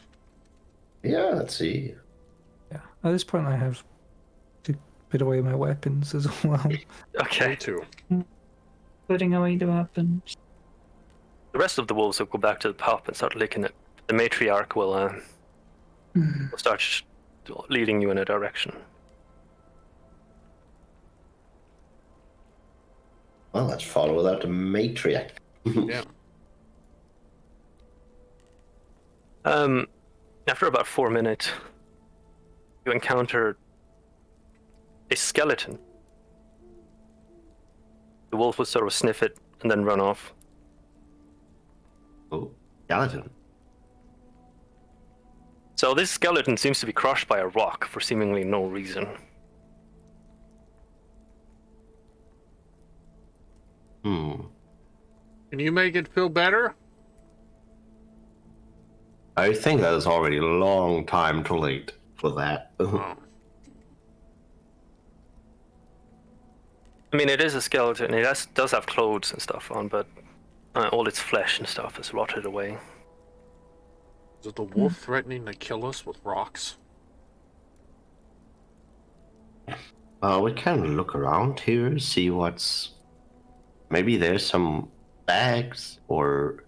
Yeah, let's see. Yeah. At this point, I have to put away my weapons as well. Me Okay. too. Putting away the weapons. The rest of the wolves will go back to the pup and start licking it. The matriarch will start leading you in a direction. Well, let's follow that matriarch. Yeah. After about 4 minutes, you encounter a skeleton. The wolf will sort of sniff it and then run off. Oh, skeleton. So this skeleton seems to be crushed by a rock for seemingly no reason. Hmm. Can you make it feel better? I think that is already a long time too late for that. Oh. I mean, it is a skeleton. It does have clothes and stuff on, but all its flesh and stuff is rotted away. Is it the wolf threatening to kill us with rocks? We can look around here, see what's... Maybe there's some bags or...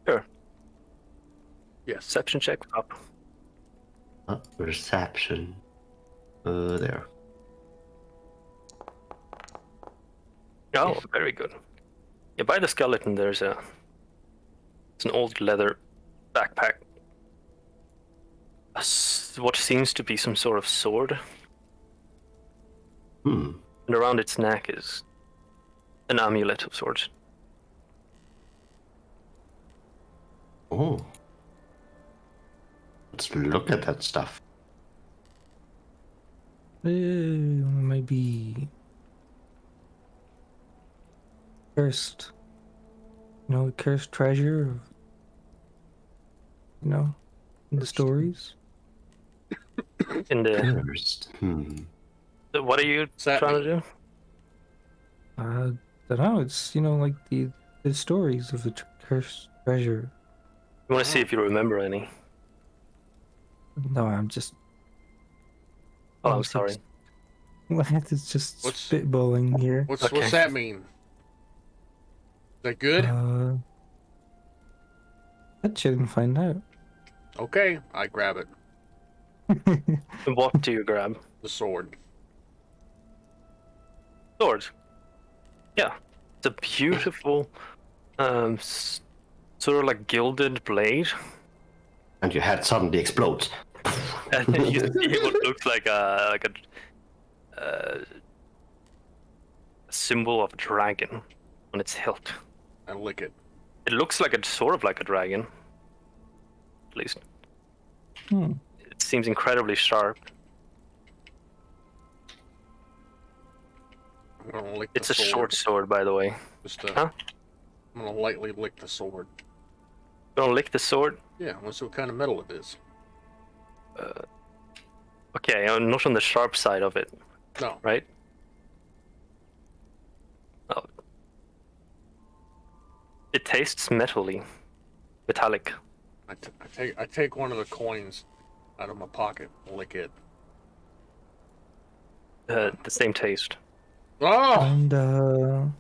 Sure. Yes. Perception check up. Reception. There. Oh, very good. Yeah, by the skeleton it's an old leather backpack. What seems to be some sort of sword. Hmm. And around its neck is an amulet of sorts. Oh. Let's look at that stuff. Maybe cursed. You know, cursed treasure of, you know, in the stories. In the First. what are you What's that trying mean? to do? I don't know. It's, you know, like the stories of the cursed treasure. You want to see if you remember any? No, I'm just. Oh, I'm honestly sorry. It's just What's- spitballing here. What's Okay. that mean? Is that good? That shouldn't find out. Okay, I grab it. And what do you grab? The sword. Sword. Yeah, it's a beautiful, sort of like gilded blade. And your head suddenly explodes. And you see what looks like a symbol of a dragon on its hilt. I lick it. It looks like a sort of like a dragon, at least. It seems incredibly sharp. I'm gonna lick It's the a sword. short sword, by the way. Just, Huh? I'm gonna lightly lick the sword. Gonna lick the sword. Yeah, let's see what kind of metal it is. Okay, not on the sharp side of it, No. right? Oh. It tastes metallic. I take one of the coins out of my pocket and lick it. The same taste. Oh! And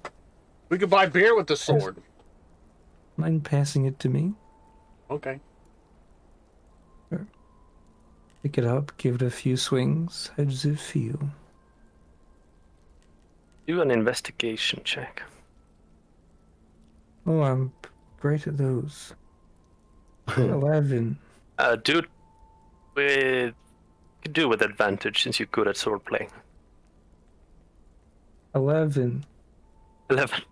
We could buy beer with the sword. mind passing it to me? Okay. Pick it up, give it a few swings. How does it feel? Do an investigation check. Oh, I'm great at those. 11. Do it with. You could do it with advantage since you're good at swordplay. 11. 11.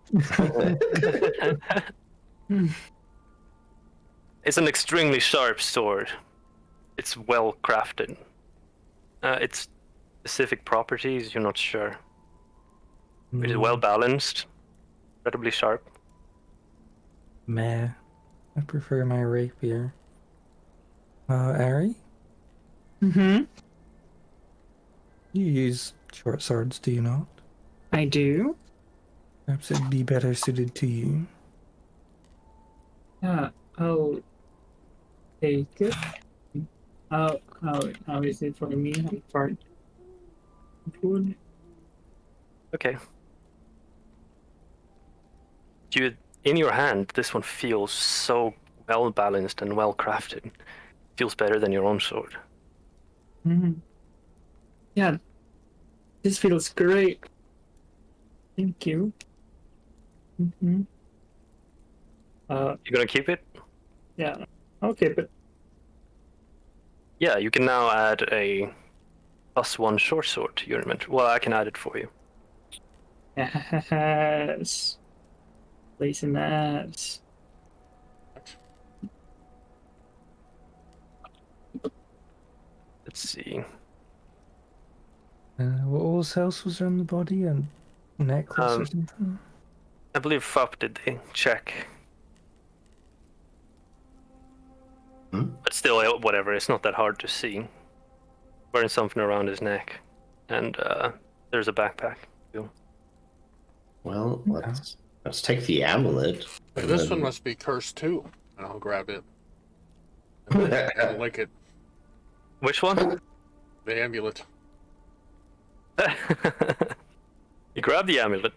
It's an extremely sharp sword. It's well crafted. Its specific properties, you're not sure. It is well balanced, incredibly sharp. Meh. I prefer my rapier. Ari? Mm-hmm. You use short swords, do you not? I do. Perhaps it'd be better suited to you. Yeah, I'll take it. How is it for me? I'm far good. Okay. You, in your hand, this one feels so well balanced and well crafted. Feels better than your own sword. Mm-hmm. Yeah, this feels great. Thank you. Mm-hmm. You gonna keep it? Yeah. Okay, but Yeah, you can now add a +1 short sword to your inventory. Well, I can add it for you. yes, placing that. Let's see. What else was on the body? A necklace or Um, something? I believe Fop did the check. Hmm? But still, whatever. It's not that hard to see. Wearing something around his neck, and there's a backpack too. Well, let's take the amulet. and This one then- must be cursed too. And I'll grab it. And lick it. Which one? The amulet. You grab the amulet,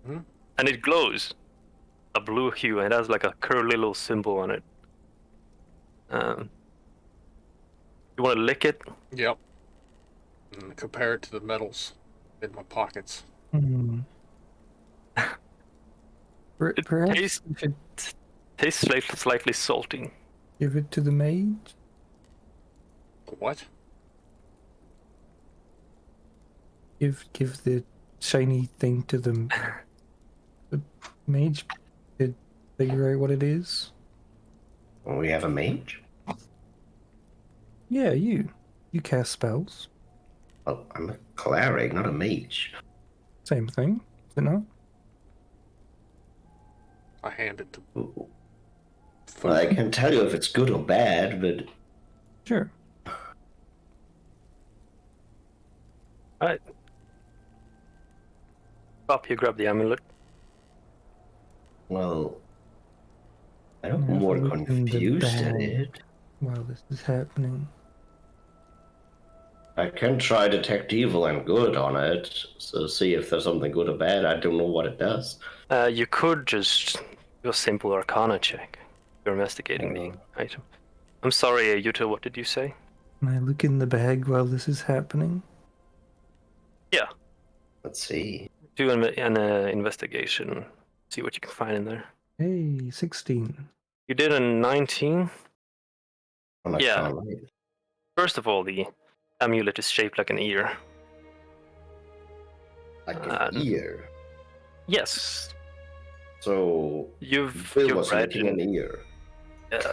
Hmm? and it glows a blue hue, and it has like a curly little symbol on it. You want to lick it? Yep. And compare it to the medals in my pockets. Hmm. It Perhaps tastes- we should Tastes slightly salty. give it to the mage? What? Give the shiny thing to the mage to figure out what it is? Well, we have a mage? Yeah, you. You cast spells. Well, I'm a cleric, not a mage. Same thing, is it not? I hand it to Well, I can't tell you if it's good or bad, but Sure. Alright. Fop, you grab the amulet. well, I'm Have a more look in the confused at bag. it. While this is happening. I can try detect evil and good on it, so see if there's something good or bad. I don't know what it does. You could just do a simple Arcana check. You're investigating the item. I'm sorry, Yuta, what did you say? Can I look in the bag while this is happening? Yeah, Let's see. do an investigation. See what you can find in there. Hey, 16. You did a 19. Oh, I Yeah. can't read. First of all, the amulet is shaped like an ear. Like Uh, an ear. Yes, So you've Bill was read licking an ear.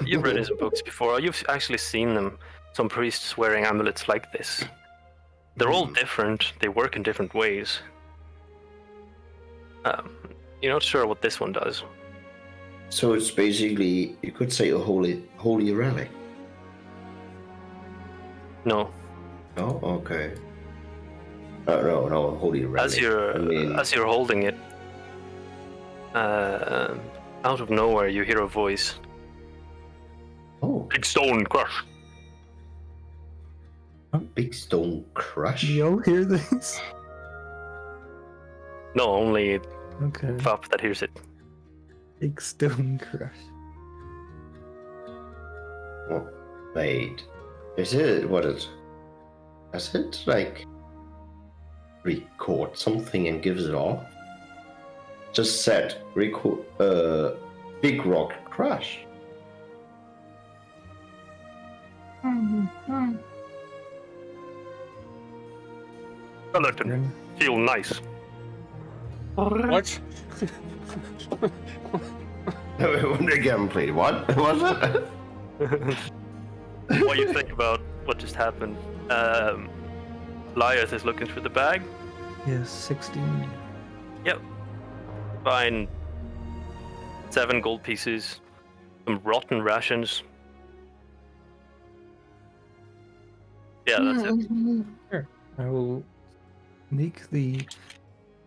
you've read his books before. You've actually seen them. Some priests wearing amulets like this. They're all different. They work in different ways. You're not sure what this one does. So it's basically, you could say, a holy relic. No, Oh, okay. No, a holy relic. as you're holding it, out of nowhere you hear a voice. Oh, Big stone crush. big stone crush. Do y'all hear this? No, only Okay. Fop that hears it. Big stone crush. Oh, wait. Is it what it? Does it like record something and gives it off? Just said record. Big rock crush. Skeleton, feel nice. What? Again, please. What was it? What do you think about what just happened? Lyeth is looking through the bag. Yes, 16. Yep. Find 7 gold pieces, some rotten rations. Yeah, that's it. Sure. I will sneak the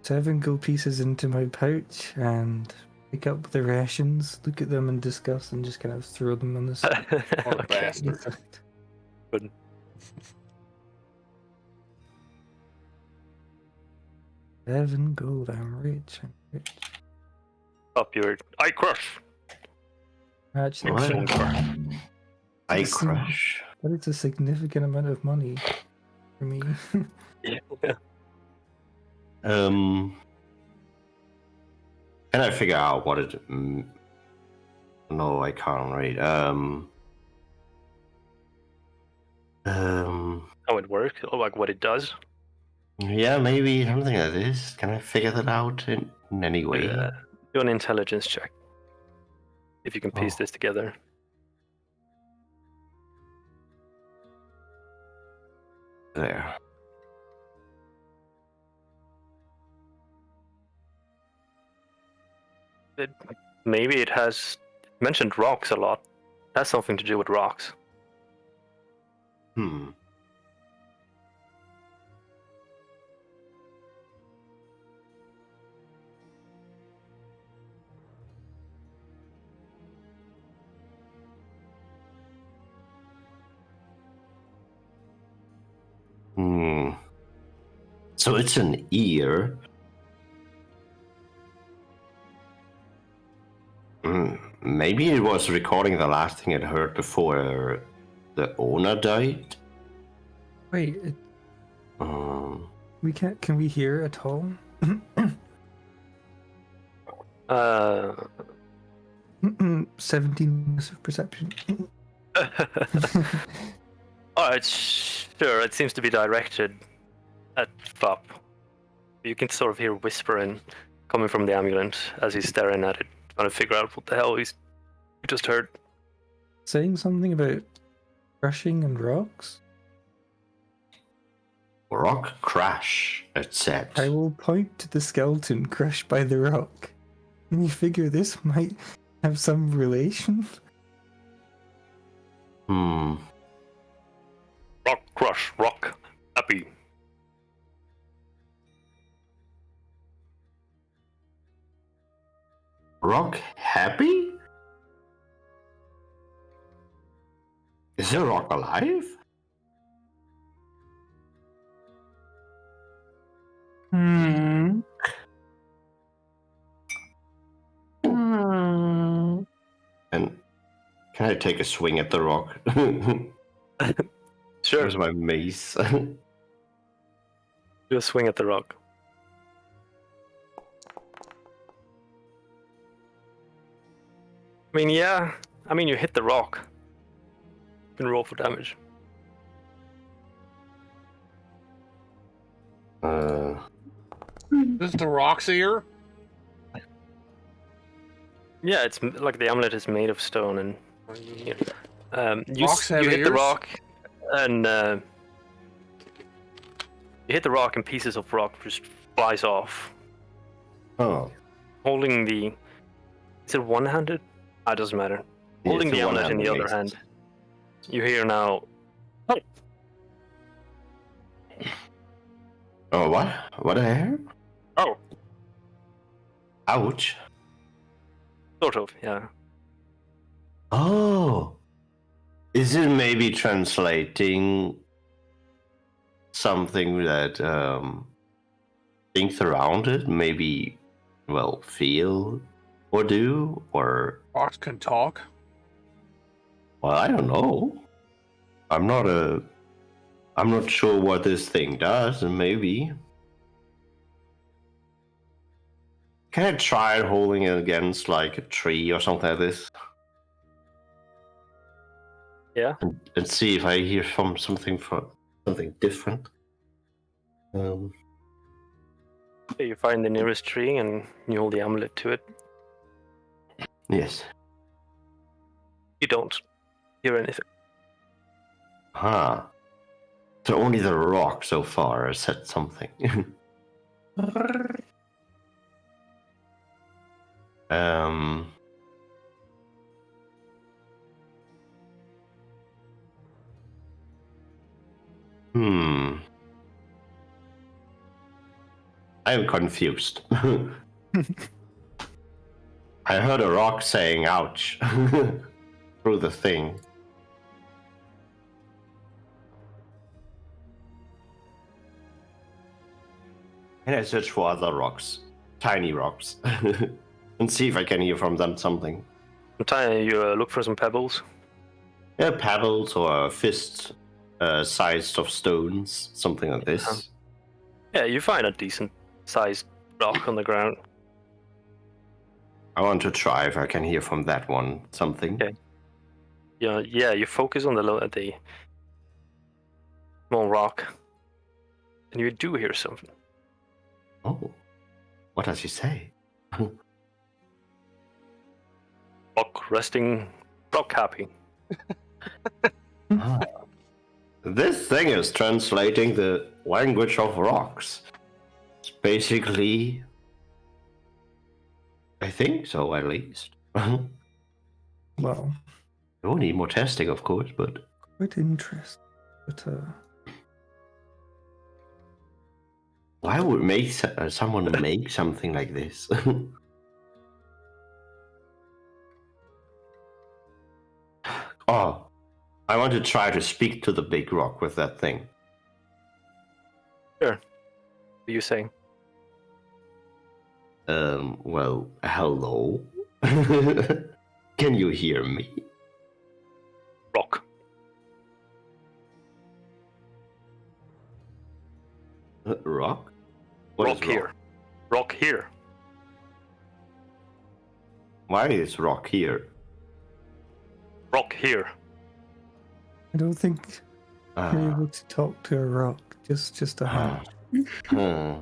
7 gold pieces into my pouch and pick up the rations, look at them in disgust, and just kind of throw them on the side. What a Okay. bastard. Good. 7 gold. I'm rich. I'm rich. Up your eye crush. Actually, What? Excellent crush. I It's a sig- crush. But it's a significant amount of money for me. Yeah. Can I figure out what it? No, I can't read. How it works, or like what it does. Yeah, maybe something like this. Can I figure that out in any way? Do an intelligence check. If you can piece Oh. this together. There. Maybe it has mentioned rocks a lot. It has something to do with rocks. Hmm. Hmm. So it's an ear. Maybe it was recording the last thing it heard before the owner died. Wait, Um, we can't. Can we hear at all? 17 of perception. Alright, sure. It seems to be directed at Fop. You can sort of hear whispering coming from the amulet as he's staring at it, trying to figure out what the hell he just heard. Saying something about crushing and rocks. rock crash, it said. I will point to the skeleton crushed by the rock. And you figure this might have some relation? Hmm. Rock crush, rock happy. Rock happy? Is the rock alive? Hmm. And can I take a swing at the rock? Sure, Where's my mace? do a swing at the rock. I mean, yeah. I mean, you hit the rock. You can roll for damage. This is the Rock's ear? Yeah, it's like the amulet is made of stone, and you Rocks have hit the ears? rock, and you hit the rock, and pieces of rock just flies off. Oh. Holding the, is it one-handed? Ah, it doesn't matter. Holding the amulet in the other hand. You hear now. Oh, what? What did I hear? Oh, Ouch. sort of, yeah. Oh. Is it maybe translating something that things around it maybe, well, feel or do? Or, Rocks can talk? well, I don't know. I'm not sure what this thing does, and maybe. Can I try holding it against like a tree or something like this? Yeah. And see if I hear something different. You find the nearest tree and you hold the amulet to it. Yes. You don't hear anything. Huh. So only the rock so far has said something. um. I am confused. I heard a rock saying ouch through the thing. Can I search for other rocks? Tiny rocks. And see if I can hear from them something. You look for some pebbles. Yeah, pebbles or fists sized of stones, something like this. Yeah, you find a decent sized rock on the ground. I want to try if I can hear from that one something. Okay. Yeah, you focus on the small rock, and you do hear something. Oh, what does he say? Rock resting, rock happy. Ah. This thing is translating the language of rocks. It's basically, I think so, at least. Well, We will need more testing, of course, but quite interesting. But why would someone make something like this? Oh, I want to try to speak to the big rock with that thing. Sure. What are you saying? Well, hello? Can you hear me? Rock. Rock? What Rock is here. Rock here. Why is rock here? Rock here. I don't think you're able to talk to a rock. Just a hunch. Huh.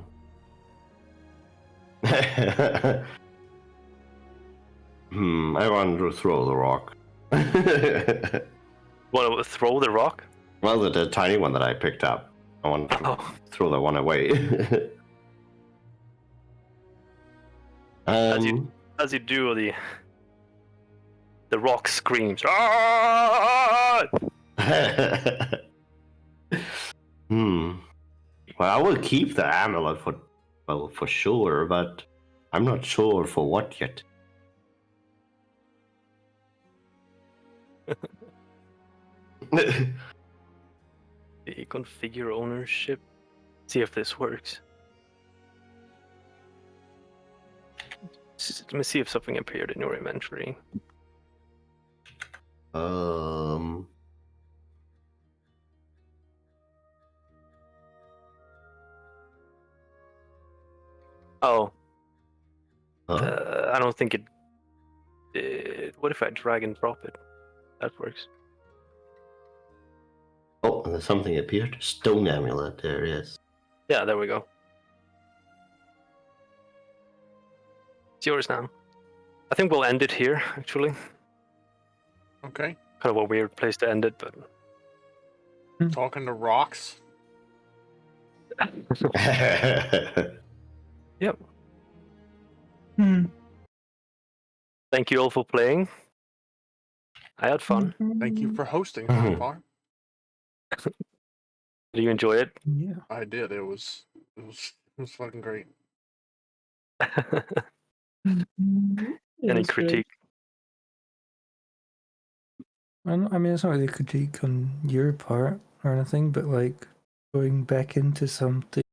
I want to throw the rock. Want to throw the rock? Well, the tiny one that I picked up. I want to Oh. throw that one away. As you do, the rock screams. "Ah!" Well, I will keep the amulet for sure, but I'm not sure for what yet. Configure ownership. See if this works. Let me see if something appeared in your inventory. Oh. I don't think it did. What if I drag and drop it? That works. Oh, and there's something appeared. Stone amulet. There it is. Yeah, there we go. It's yours now. I think we'll end it here, actually. Okay. Kind of a weird place to end it, but... Talking to rocks. Yep. Hmm. Thank you all for playing. I had fun. Thank you for hosting, Hanfar. Did you enjoy it? Yeah. I did. It was fucking great. Any critique? I mean, it's not really a critique on your part or anything, but like going back into something